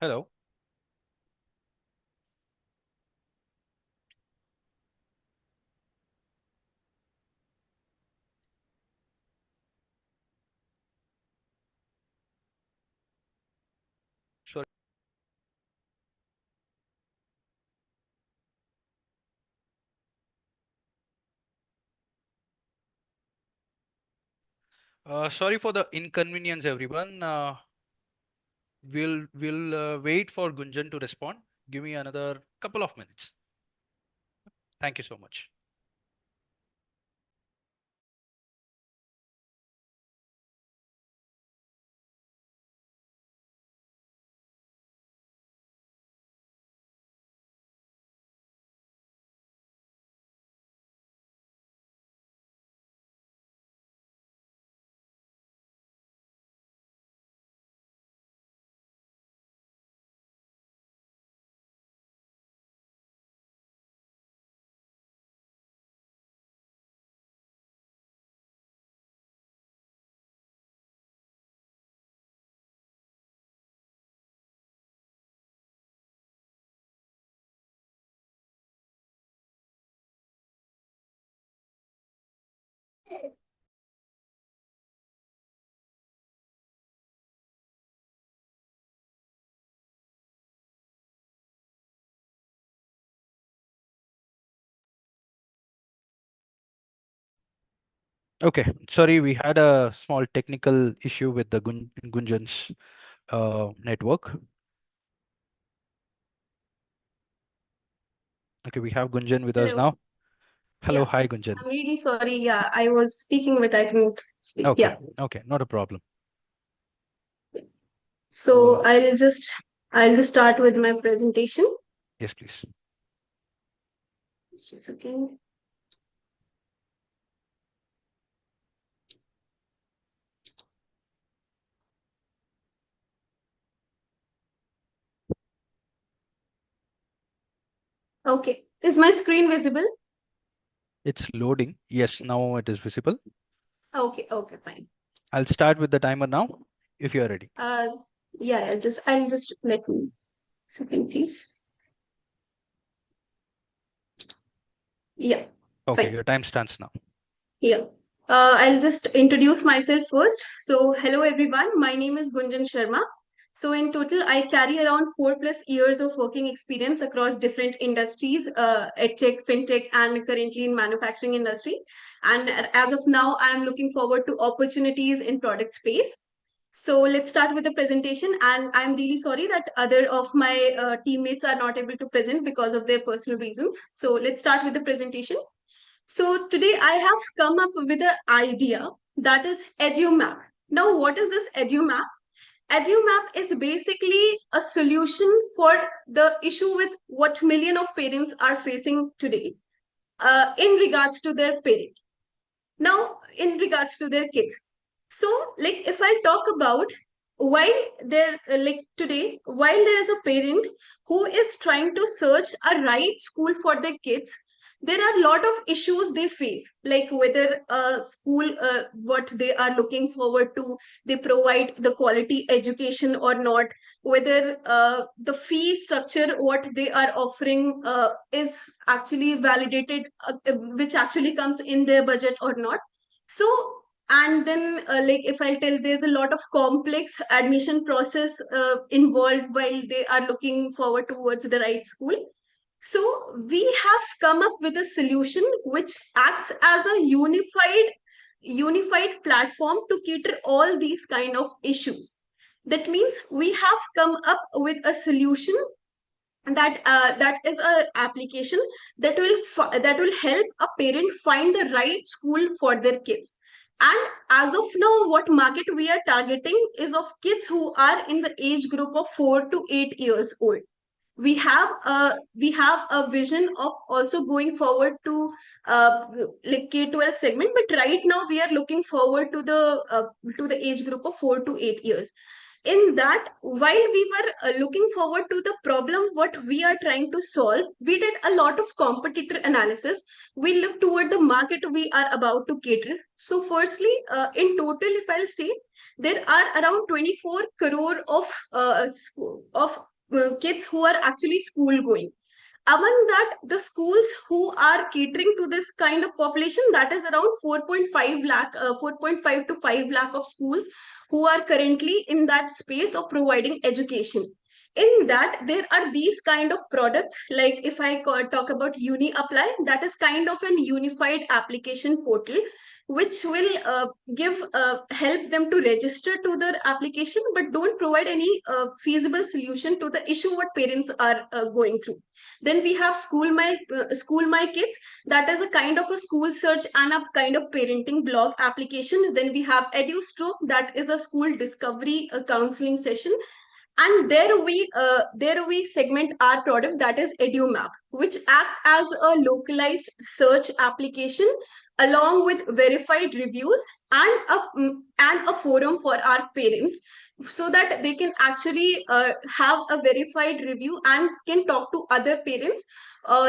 Hello. Sorry. Sorry for the inconvenience, everyone. We'll wait for Gunjan to respond. Give me another couple of minutes. Thank you so much. Okay, sorry, we had a small technical issue with the Gunjan's network. Okay, we have Gunjan with us Hello. now. Hello, Yeah. hi Gunjan. I'm really sorry. Yeah, I was speaking, but I couldn't speak. Okay, Yeah. okay, not a problem. So I'll just start with my presentation. Yes, please. Just a second. Okay. Is my screen visible? It's loading. Yes, now it is visible. Okay. Okay. Fine. I'll start with the timer now, if you're ready. Yeah. I'll just let me second, please. Yeah. Okay, Fine. your time starts now. Yeah. I'll just introduce myself first. So, hello everyone. My name is Gunjan Sharma. So, in total, I carry around 4+ years of working experience across different industries, edtech, fintech, and currently in manufacturing industry. And as of now, I am looking forward to opportunities in product space. So let's start with the presentation. And I'm really sorry that other of my teammates are not able to present because of their personal reasons. So let's start with the presentation. So today I have come up with an idea that is EduMap. Now, what is this EduMap? EduMap is basically a solution for the issue with what million of parents are facing today in regards to their parent. Now, in regards to their kids. So, like, if I talk about why there, like today, while there is a parent who is trying to search a right school for their kids, there are a lot of issues they face, like whether school, what they are looking forward to, they provide the quality education or not, whether the fee structure, what they are offering is actually validated, which actually comes in their budget or not. So, and then like if I tell, there's a lot of complex admission process involved while they are looking forward towards the right school. So we have come up with a solution which acts as a unified platform to cater all these kind of issues. That means we have come up with a solution that is a application that will help a parent find the right school for their kids. And as of now, what market we are targeting is of kids who are in the age group of 4 to 8 years old. We have a vision of also going forward to like K-12 segment, but right now we are looking forward to the age group of 4 to 8 years. In that, while we were looking forward to the problem what we are trying to solve, we did a lot of competitor analysis. We looked toward the market we are about to cater. So firstly, in total, if I'll say, there are around 24 crore of kids who are actually school going. Among that, the schools who are catering to this kind of population, that is around 4.5 to 5 lakh of schools who are currently in that space of providing education. In that, there are these kind of products, like if I talk about UniApply, that is kind of an unified application portal which will help them to register to their application, but don't provide any feasible solution to the issue what parents are going through. Then we have School My Kids, that is a kind of a school search and a kind of parenting blog application. Then we have EduStroke, that is a school discovery counseling session. And there we segment our product, that is EduMap, which act as a localized search application along with verified reviews and a forum for our parents, so that they can actually have a verified review and can talk to other parents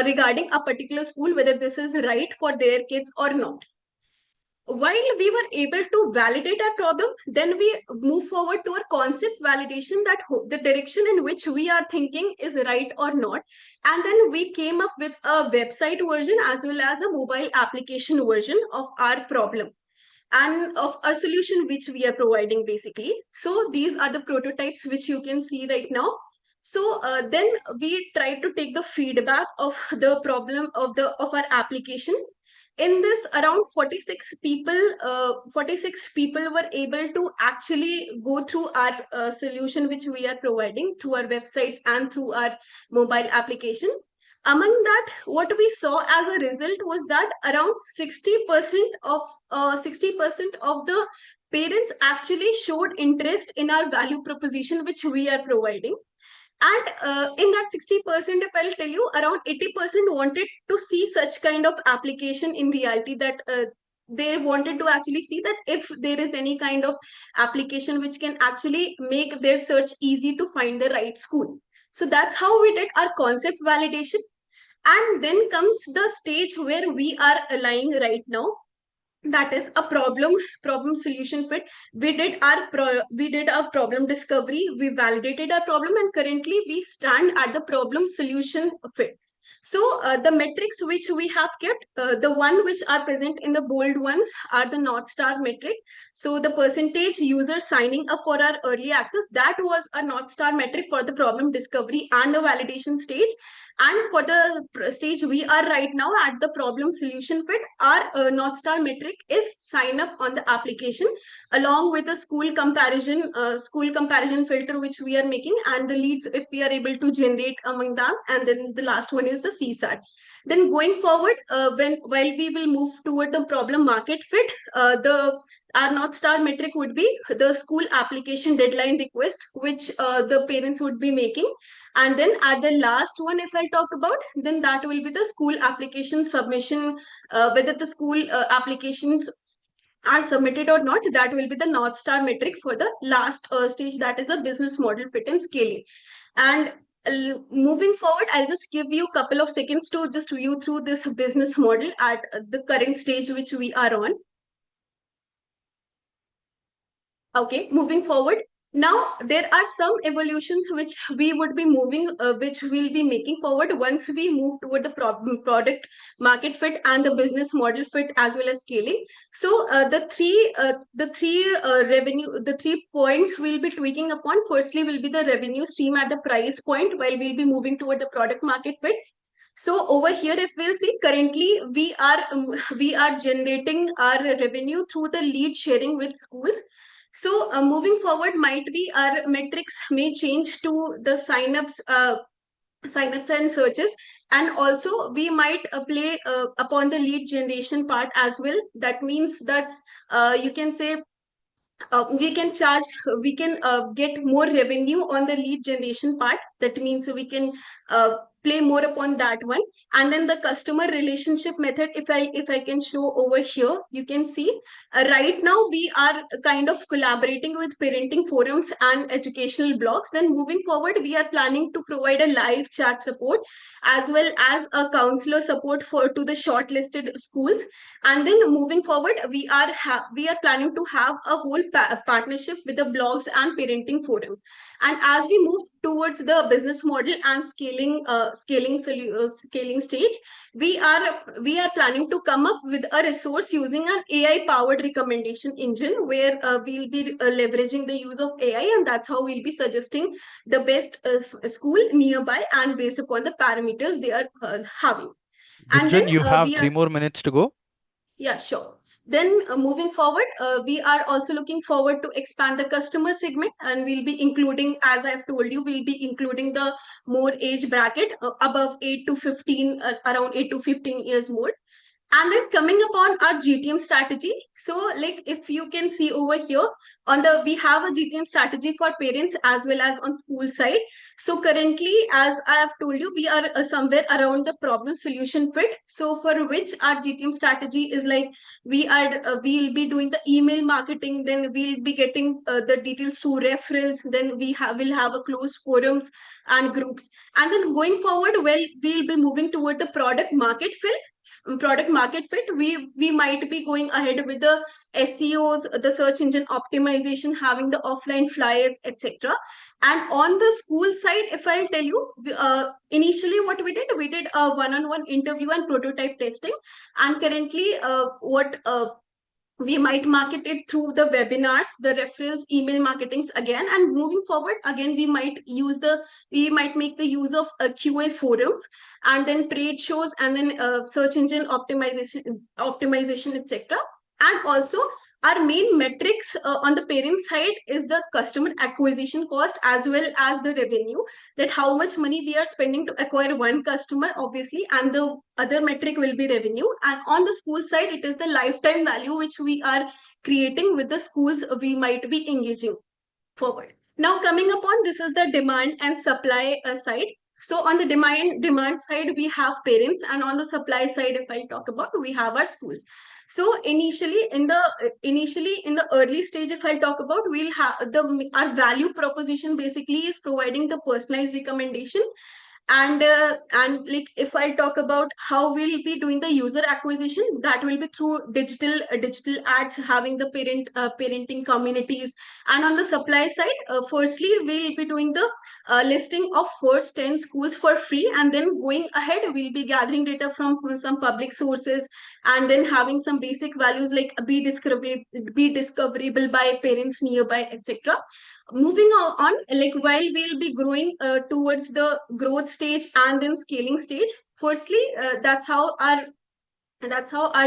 regarding a particular school, whether this is right for their kids or not. while we were able to validate our problem, then we move forward to a concept validation, that the direction in which we are thinking is right or not. And then we came up with a website version as well as a mobile application version of our problem and of a solution which we are providing basically. So these are the prototypes which you can see right now. So then we try to take the feedback of the problem of our application. In this, around 46 people were able to actually go through our solution which we are providing through our websites and through our mobile application. Among that, what we saw as a result was that around 60% of the parents actually showed interest in our value proposition which we are providing. And in that 60%, if I'll tell you, around 80% wanted to see such kind of application in reality, that they wanted to actually see that if there is any kind of application which can actually make their search easy to find the right school. So that's how we did our concept validation. And then comes the stage where we are lying right now, that is a problem solution fit. We did our problem discovery, we validated our problem, and currently we stand at the problem solution fit. So the metrics which we have kept, the one which are present in the bold ones are the North Star metric. So the percentage users signing up for our early access, that was a North Star metric for the problem discovery and the validation stage. And for the stage we are right now at the problem solution fit, our North Star metric is sign up on the application, along with a school comparison filter which we are making, and the leads if we are able to generate among them. And then the last one is the CSAT. Then going forward, while we will move toward the problem market fit, our North Star metric would be the school application deadline request, which the parents would be making. And then at the last one, if I talk about, then that will be the school application submission, whether the school applications are submitted or not. That will be the North Star metric for the last stage, that is a business model fit and scaling. And moving forward, I'll just give you a couple of seconds to just view through this business model at the current stage which we are on. Okay, moving forward. Now, there are some evolutions which we would be which we'll be making forward once we move toward the product market fit and the business model fit as well as scaling. So the three points we'll be tweaking upon. Firstly, will be the revenue stream at the price point while we'll be moving toward the product market fit. So over here, if we'll see, currently we are generating our revenue through the lead sharing with schools. So moving forward, might be our metrics may change to the signups and searches, and also we might play upon the lead generation part as well. That means that you can say we can get more revenue on the lead generation part. That means we can play more upon that one. And then the customer relationship method, if I can show over here, you can see right now we are kind of collaborating with parenting forums and educational blogs. Then moving forward, we are planning to provide a live chat support as well as a counselor support to the shortlisted schools. And then moving forward, we are planning to have a whole partnership with the blogs and parenting forums. And as we move towards the business model and scaling stage, we are planning to come up with a resource using an AI powered recommendation engine, where we'll be leveraging the use of AI, and that's how we'll be suggesting the best school nearby and based upon the parameters they are having. And then you have 3 more minutes to go. Yeah, sure. Then moving forward, we are also looking forward to expand the customer segment, and we'll be including, as I've told you, we'll be including the more age bracket above 8 to 15, around 8 to 15 years more. And then coming upon our GTM strategy. So like if you can see over here we have a GTM strategy for parents as well as on school side. So currently, as I have told you, we are somewhere around the problem solution fit. So for which our GTM strategy is like, we'll be doing the email marketing, then we'll be getting the details through referrals, then we'll have a closed forums and groups. And then going forward, we'll be moving toward the product market product market fit, we might be going ahead with the SEOs, the search engine optimization, having the offline flyers, etc. And on the school side, if I'll tell you, initially what we did a one-on-one interview and prototype testing, and currently what we might market it through the webinars, the referrals, email marketings again, and moving forward again we might make the use of QA forums, and then trade shows, and then search engine optimization, etc. And also our main metrics on the parent side is the customer acquisition cost as well as the revenue, that how much money we are spending to acquire one customer, obviously, and the other metric will be revenue. And on the school side, it is the lifetime value which we are creating with the schools we might be engaging forward. Now coming upon, this is the demand and supply side. So on the demand side, we have parents, and on the supply side, if I talk about, we have our schools. So initially in the early stage, if I talk about, we'll have our value proposition basically is providing the personalized recommendation. And like if I talk about how we'll be doing the user acquisition, that will be through digital ads, having the parenting communities. And on the supply side, firstly we'll be doing the listing of first 10 schools for free, and then going ahead we'll be gathering data from some public sources, and then having some basic values like be discoverable by parents nearby, etc. Moving on, like while we'll be growing towards the growth stage and then scaling stage, firstly that's how our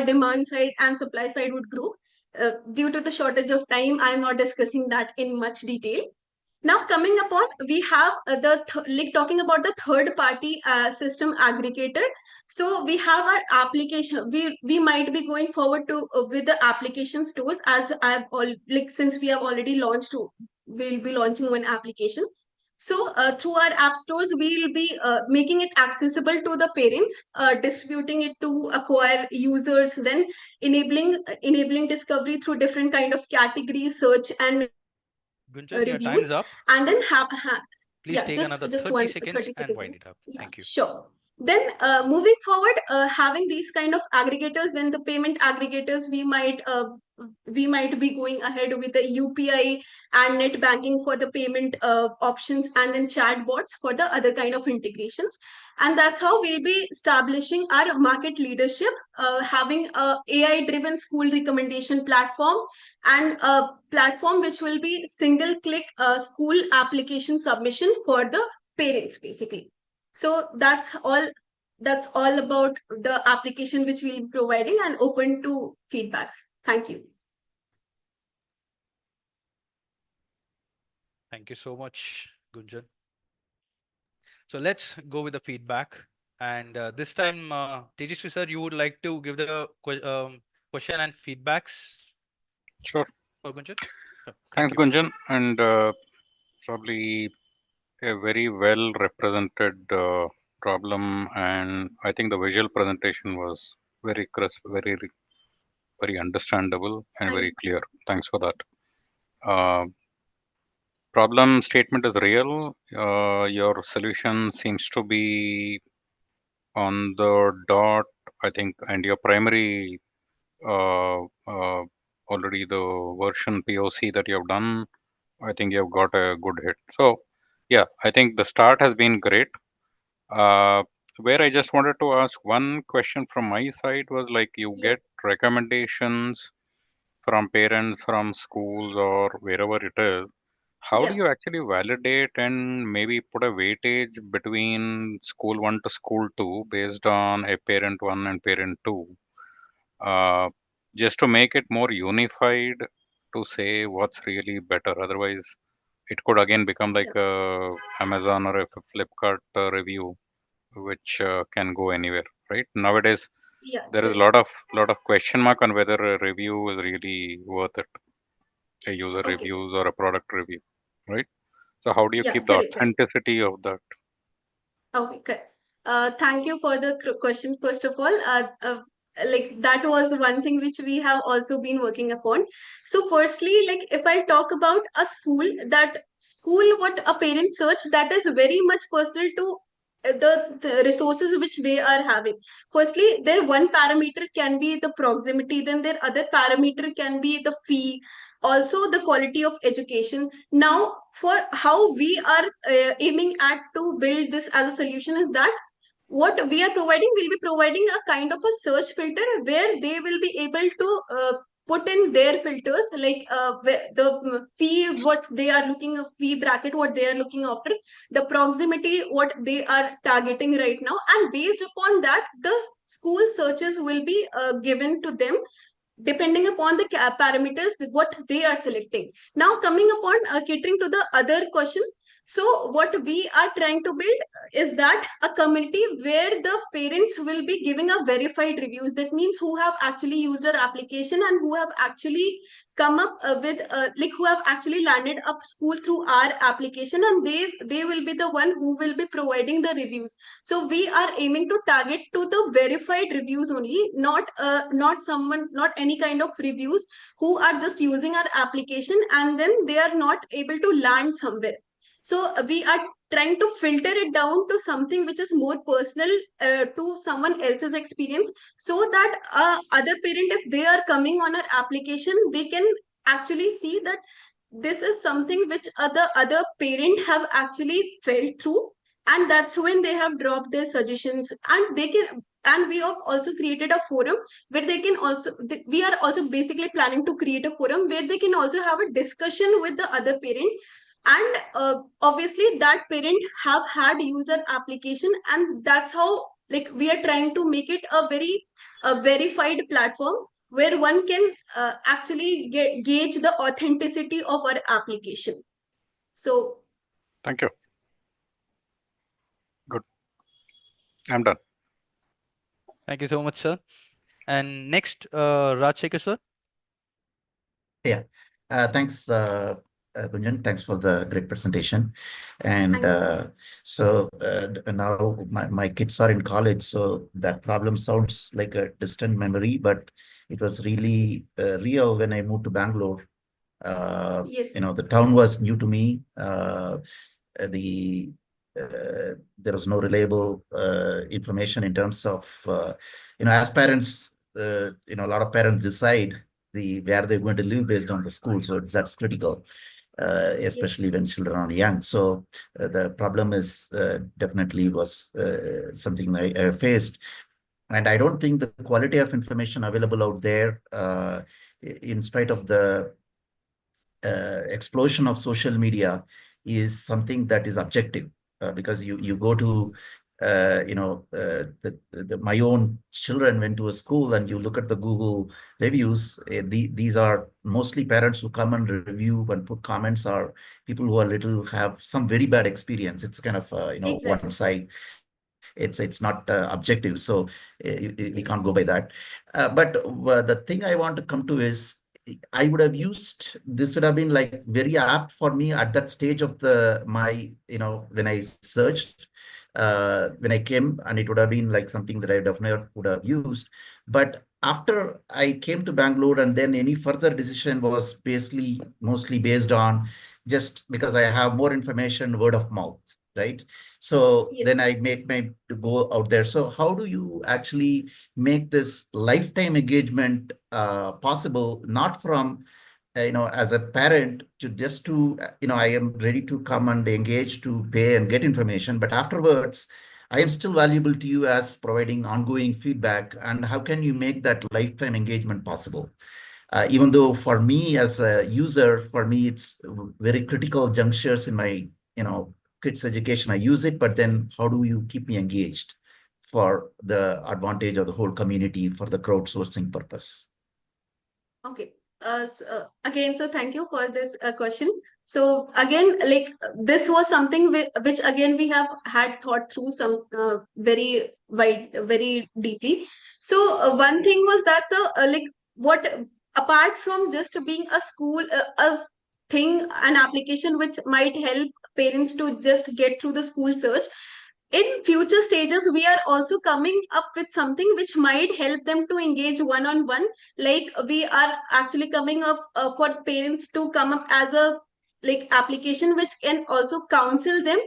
demand side and supply side would grow. Due to the shortage of time, I'm not discussing that in much detail. Now coming upon, we have talking about the third party system aggregator. So we have our application. We might be going forward to with the application stores, as since we have already launched. We'll be launching one application. So through our app stores, we'll be making it accessible to the parents, distributing it to acquire users, then enabling discovery through different kind of categories, search and Gunjan, your time reviews, is up. and then Please yeah, take just another just 30 one seconds 30 and seconds. wind it up. Yeah, Thank you. sure. Then moving forward, having these kind of aggregators, then the payment aggregators, we might be going ahead with the UPI and net banking for the payment options, and then chatbots for the other kind of integrations. And that's how we'll be establishing our market leadership, having a AI driven school recommendation platform, and a platform which will be single click school application submission for the parents basically. So that's all about the application which we'll be providing, and open to feedbacks. Thank you. Thank you so much, Gunjan. So let's go with the feedback. And this time, Tejaswi sir, you would like to give the question and feedbacks Sure. for Gunjan? Sure. Thanks, Thank you. Gunjan. And probably a very well represented problem. And I think the visual presentation was very crisp, very understandable, and very clear. Thanks for that. Problem statement is real. Your solution seems to be on the dot, I think, and your primary already the version POC that you have done, I think you have got a good hit. So yeah, I think the start has been great. Where I just wanted to ask one question from my side was like you get recommendations from parents, from schools, or wherever it is. How do you actually validate and maybe put a weightage between school 1 to school 2 based on a parent 1 and parent 2? Just to make it more unified to say what's really better. Otherwise, it could again become like a Amazon or a Flipkart review, which can go anywhere, right? Nowadays, there is a lot of question mark on whether a review is really worth it, a user reviews or a product review, right? So how do you keep the authenticity of that? Okay, good. Thank you for the question. First of all, like that was one thing which we have also been working upon. So firstly, like if I talk about a school, what a parent search, that is very much personal to the resources which they are having. Firstly, their one parameter can be the proximity, then their other parameter can be the fee, also the quality of education. Now, for how we are aiming at to build this as a solution is that what we are providing, will be providing a kind of a search filter where they will be able to put in their filters, like the fee, what they are looking, a fee bracket, what they are looking after, the proximity, what they are targeting right now, and based upon that, the school searches will be given to them depending upon the parameters what they are selecting. Now, coming upon catering to the other question, so what we are trying to build is that a community where the parents will be giving a verified reviews. That means who have actually used our application and who have actually come up with like who have actually landed up school through our application, and they will be the one who will be providing the reviews. So we are aiming to target to the verified reviews only, not any kind of reviews who are just using our application and then they are not able to land somewhere. So we are trying to filter it down to something which is more personal to someone else's experience, so that other parent, if they are coming on our application, they can actually see that this is something which other parent have actually felt through, and that's when they have dropped their suggestions. And they can, and we have also created a forum where they can also, we are also basically planning to create a forum where they can also have a discussion with the other parent. And obviously that parent have had user application, and that's how, like, we are trying to make it a very verified platform where one can actually gauge the authenticity of our application. So Thank you. Good. I'm done. Thank you so much, sir. And next, Rajasekar, sir. Yeah, thanks, Gunjan. Thanks for the great presentation. And now my kids are in college, so that problem sounds like a distant memory, but it was really real when I moved to Bangalore. yes, The town was new to me. There was no reliable information in terms of, as parents, a lot of parents decide where they're going to live based on the school. So that's critical, especially when children are young. So the problem is definitely was something I faced. And I don't think the quality of information available out there, in spite of the explosion of social media, is something that is objective, because you go to my own children went to a school and you look at the Google reviews, these are mostly parents who come and review and put comments, are people who have some very bad experience. It's kind of exactly. one side. It's not objective, so we can't go by that. But the thing I want to come to is, I would have used, this would have been like very apt for me at that stage of when I searched, when I came, and it would have been like something that I definitely would have used. But after I came to Bangalore, and then any further decision was basically mostly based on just because I have more information, word of mouth, right? So Yes. then I make my to go out there. So how do you actually make this lifetime engagement possible, not from as a parent to just to I am ready to come and engage, to pay and get information, but afterwards I am still valuable to you as providing ongoing feedback. And how can you make that lifetime engagement possible? Even though for me as a user, for me it's very critical junctures in my kids education, I use it, but then how do you keep me engaged for the advantage of the whole community, for the crowdsourcing purpose? Okay. Again, so thank you for this question. So again, like, this was something which again we have had thought through some very very deeply. So one thing was that, like, what, apart from just being a school, a thing, an application which might help parents to just get through the school search, in future stages we are also coming up with something which might help them to engage one-on-one. Like, we are actually coming up for parents to come up as a, like, application which can also counsel them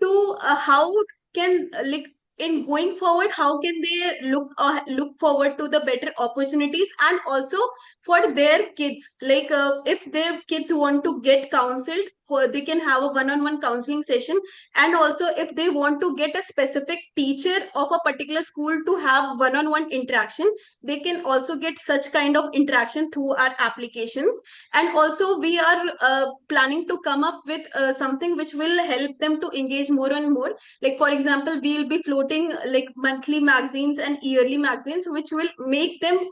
to how can like in going forward, how can they look forward to the better opportunities, and also for their kids, like if their kids want to get counseled, for they can have a one-on-one counseling session, and also if they want to get a specific teacher of a particular school to have one-on-one interaction, they can also get such kind of interaction through our applications. And also we are planning to come up with something which will help them to engage more and more. Like for example, we'll be floating like monthly magazines and yearly magazines, which will make them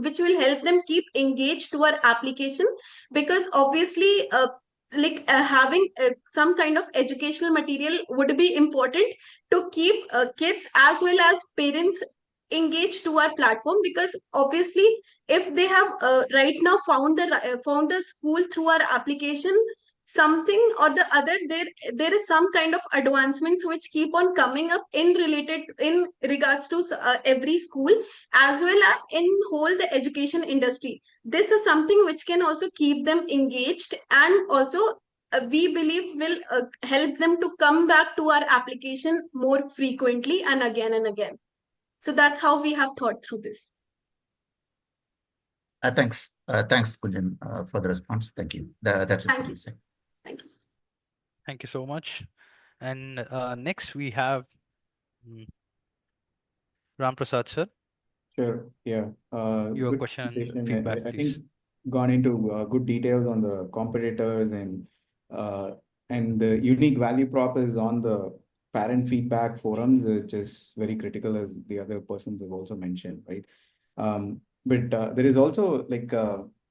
which will help them keep engaged to our application. Because obviously having some kind of educational material would be important to keep kids as well as parents engaged to our platform. Because obviously if they have right now found the school through our application, something or the other, there is some kind of advancements which keep on coming up in regards to every school, as well as in whole the education industry. This is something which can also keep them engaged, and also we believe will help them to come back to our application more frequently and again. So that's how we have thought through this. Thanks, Kunjan, for the response. Thank you. That's it Thank from you. my side. Thank you. Thank you so much. And next we have mm, Ram Prasad sir. Sure. Yeah. Your Good question and presentation. feedback, I please. think gone into good details on the competitors uh, and the unique value prop is on the parent feedback forums, which is very critical, as the other persons have also mentioned, right? But there is also like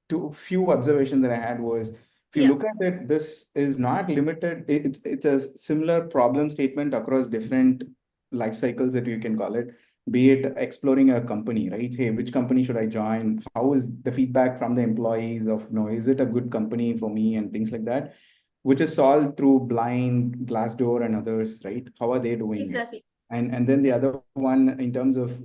two few observations that I had was, if you Yeah. look at it, this is not limited. It's a similar problem statement across different life cycles, that you can call it, be it exploring a company, right? Hey, which company should I join? How is the feedback from the employees of, no, is it a good company for me, and things like that, which is solved through Blind, Glassdoor, and others, right? How are they doing it? Exactly. And then the other one, in terms of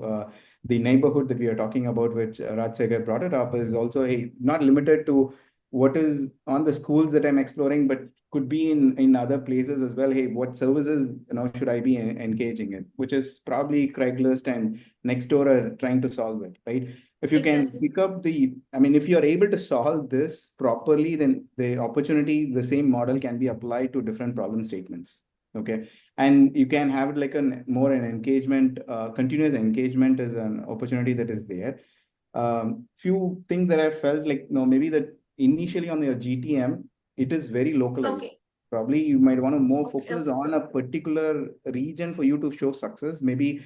the neighborhood that we are talking about, which Rajasekar brought it up, is also, hey, not limited to what is on the schools that I'm exploring, but could be in other places as well. Hey, what services should I be engaging in? Which is probably Craigslist and Nextdoor are trying to solve it, right? If you can Exactly. pick up if you're able to solve this properly, then the opportunity, the same model can be applied to different problem statements. Okay. And you can have it like an engagement, continuous engagement is an opportunity that is there. Few things that I felt like, maybe that initially on your GTM, it is very localized. Okay. Probably you might want to more Okay. focus Okay, on sir. a particular region for you to show success. Maybe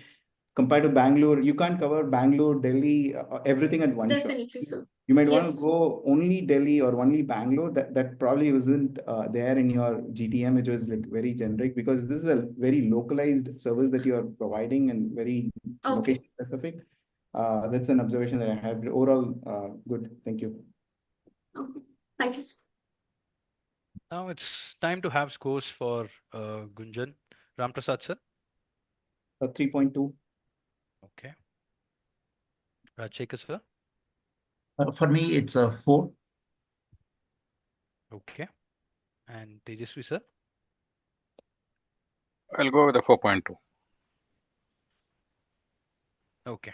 compared to Bangalore, you can't cover Bangalore, Delhi, everything at one shot. Definitely, sir. You might want to Yes. go only Delhi or only Bangalore. That probably wasn't there in your GTM, which was like very generic, because this is a very localized service that you are providing and very Okay. location specific. That's an observation that I had. But overall, good. Thank you. Okay. Thank you, sir. Now it's time to have scores for Gunjan. Ram Prasad sir. 3.2. Okay. Rajasekar sir. For me, it's a 4. Okay. And Tejaswi sir. I'll go with a 4.2. Okay.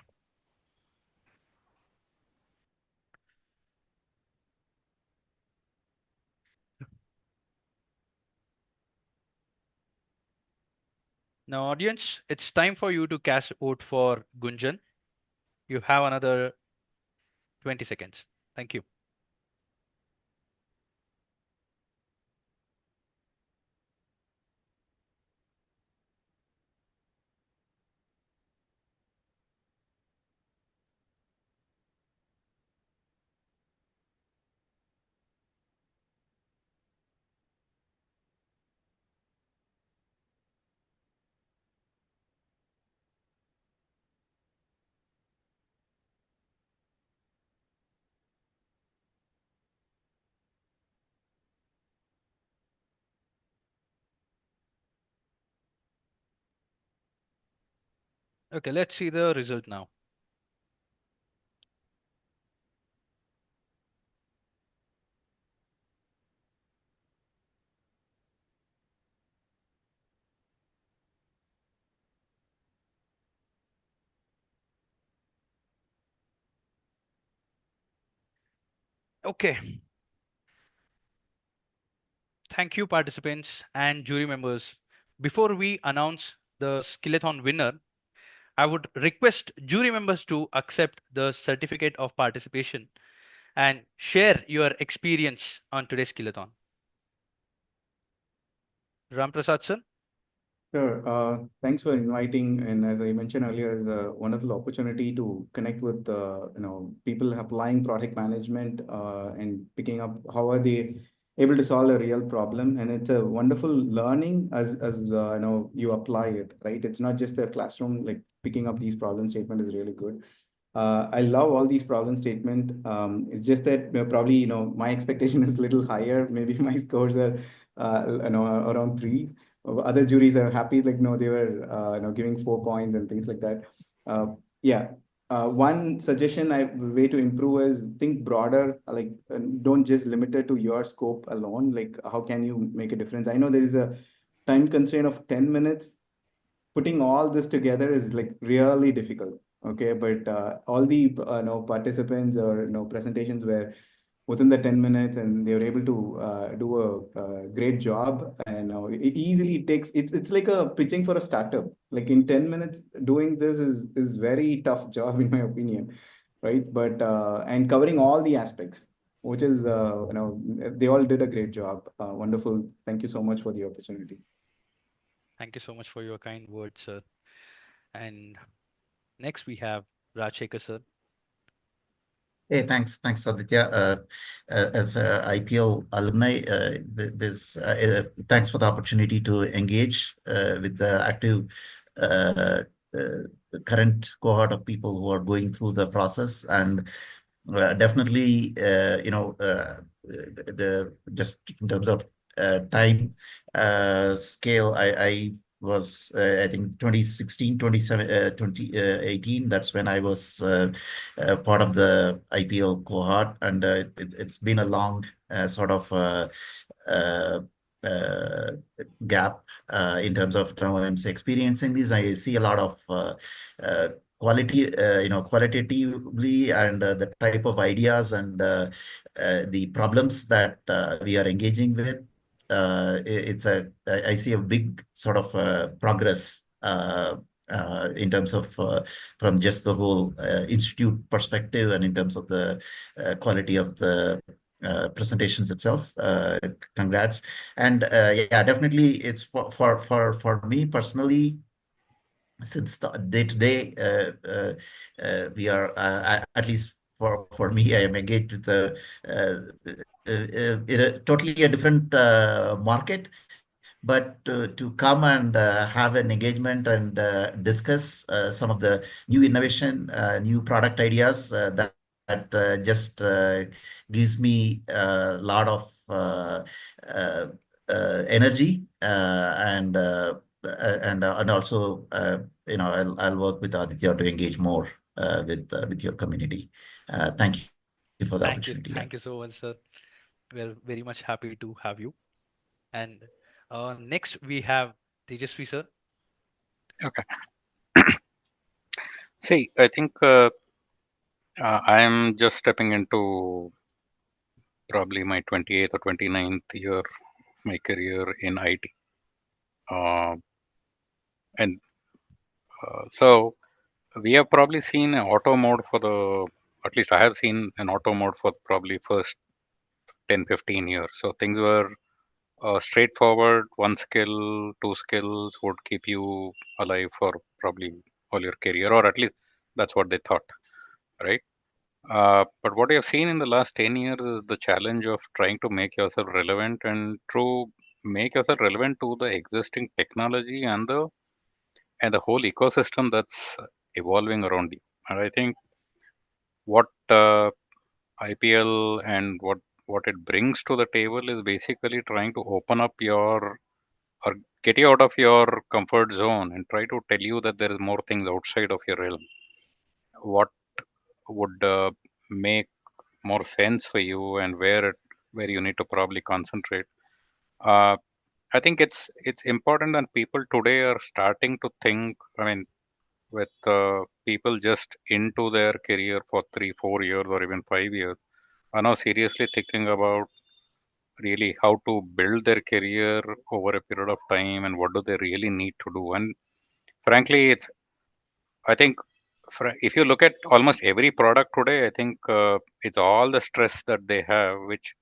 Now, audience, it's time for you to cast a vote for Gunjan. You have another 20 seconds. Thank you. Okay, let's see the result now. Okay. Thank you, participants and jury members. Before we announce the Skillathon winner, I would request jury members to accept the certificate of participation and share your experience on today's Skillathon. Ram Prasad sir. Sure. Thanks for inviting. And as I mentioned earlier, it's a wonderful opportunity to connect with people applying project management and picking up how are they able to solve a real problem. And it's a wonderful learning as you apply it, right? It's not just a classroom, like picking up these problem statement is really good. I love all these problem statement. It's just that probably my expectation is a little higher. Maybe my scores are around 3. Other juries are happy, like no, they were giving 4 points and things like that. Yeah. One suggestion way to improve is think broader, like don't just limit it to your scope alone. Like how can you make a difference? I know there is a time constraint of 10 minutes. Putting all this together is like really difficult. Okay, but all the participants or presentations were within the 10 minutes, and they were able to do a great job. And it easily takes it's like a pitching for a startup. Like in 10 minutes, doing this is very tough job in my opinion, right? But and covering all the aspects, which is they all did a great job. Wonderful. Thank you so much for the opportunity. Thank you so much for your kind words, sir. And next we have Rajasekar sir. Hey, thanks, Aditya. As a IPL alumni, thanks for the opportunity to engage with the active current cohort of people who are going through the process. And definitely, the just in terms of time scale, I was I think 2016, 2018. That's when I was part of the IPL cohort, and it's been a long sort of uh, uh, gap in terms of how I'm experiencing this. I see a lot of qualitatively, and the type of ideas and the problems that we are engaging with. I see a big sort of progress in terms of from just the whole institute perspective, and in terms of the quality of the presentations itself. Congrats. And yeah, definitely it's for me personally, since the day to day we are at least for me, I am engaged with in a totally a different market. But to come and have an engagement and discuss some of the new innovation, new product ideas that just gives me a lot of energy, and also I'll work with Aditya to engage more with your community. Thank you for the opportunity. Thank you so much, sir. We're very much happy to have you. And next we have Tejaswi sir. Okay. See, I think I am just stepping into probably my 28th or 29th year of my career in IT. And so we have probably seen an auto mode at least I have seen an auto mode for probably first 10, 15 years. So things were straightforward, one skill, two skills would keep you alive for probably all your career, or at least that's what they thought, right? But what I have seen in the last 10 years is the challenge of trying to make yourself relevant and to make yourself relevant to the existing technology and the whole ecosystem that's evolving around you. And I think what IPL and what it brings to the table is basically trying to open up your or get you out of your comfort zone and try to tell you that there is more things outside of your realm. What would make more sense for you, and where you need to probably concentrate. Uh, I think it's important that people today are starting to think. I mean, with people just into their career for 3, 4 years or even 5 years, are now seriously thinking about really how to build their career over a period of time and what do they really need to do. And frankly, I think if you look at almost every product today, I think it's all the stress that they have, which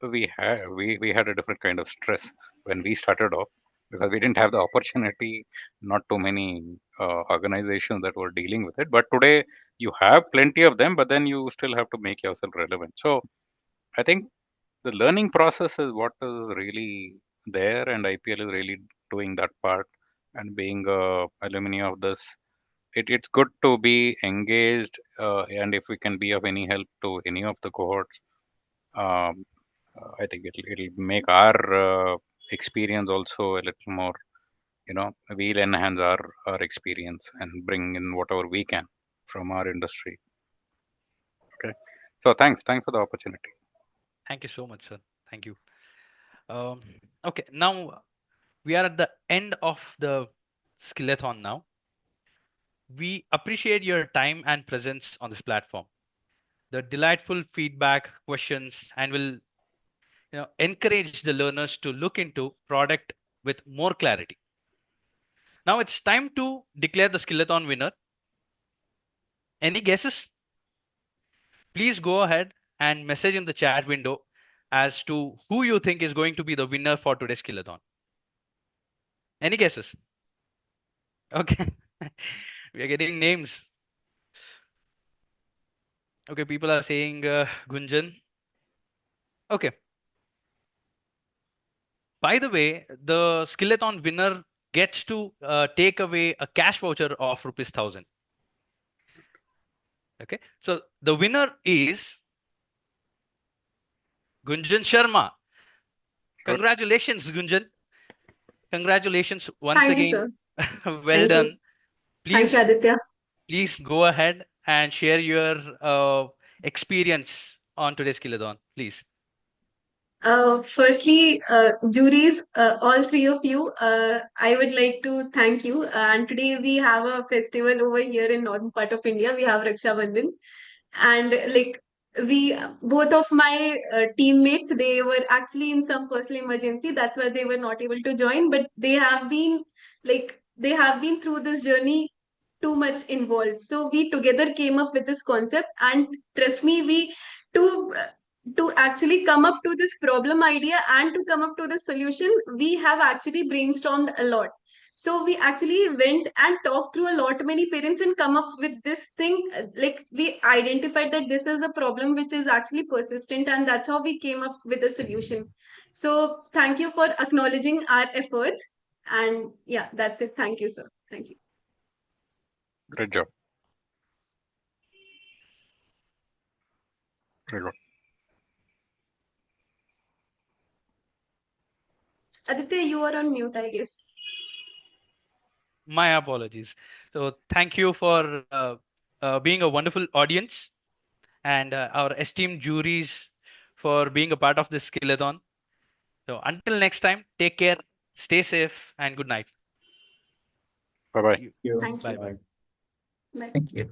we had a different kind of stress when we started off because we didn't have the opportunity, not too many organizations that were dealing with it. But today you have plenty of them, but then you still have to make yourself relevant. So I think the learning process is what is really there, and IPL is really doing that part and being a alumni of this. It's good to be engaged, and if we can be of any help to any of the cohorts, um, I think it'll make our experience also a little more. We'll enhance our experience and bring in whatever we can from our industry. Okay, so thanks for the opportunity. Thank you so much, sir. Thank you. Um, okay, now we are at the end of the Skillathon now. We appreciate your time and presence on this platform. The delightful feedback, questions, and will encourage the learners to look into product with more clarity. Now it's time to declare the Skillathon winner. Any guesses? Please go ahead and message in the chat window as to who you think is going to be the winner for today's Skillathon. Any guesses? Okay. We are getting names. Okay, people are saying Gunjan. Okay. By the way, the Skillathon winner gets to take away a cash voucher of ₹1,000. Okay, so the winner is Gunjan Sharma. Congratulations, Gunjan. Congratulations once Thank you, again. sir. Well Thank done. you. Thank you, Aditya. Please go ahead and share your experience on today's Skillathon, please. Firstly, juries, all three of you, I would like to thank you. And today we have a festival over here in northern part of India. We have Raksha Bandhan, and like we, both of my teammates, they were actually in some personal emergency. That's why they were not able to join. But they have been through this journey too much involved. So we together came up with this concept, and trust me, we to to actually come up to this problem idea and to come up to the solution, we have actually brainstormed a lot. So we actually went and talked to a lot many parents and come up with this thing. Like we identified that this is a problem which is actually persistent, and that's how we came up with a solution. So thank you for acknowledging our efforts. And yeah, that's it. Thank you, sir. Thank you. Great job. Very good. Aditya, you are on mute, I guess. My apologies. So thank you for being a wonderful audience and our esteemed juries for being a part of this Skillathon. So until next time, take care, stay safe, and good night. Bye bye. See you. Thank you. Thank you. Bye bye. Bye. Thank you.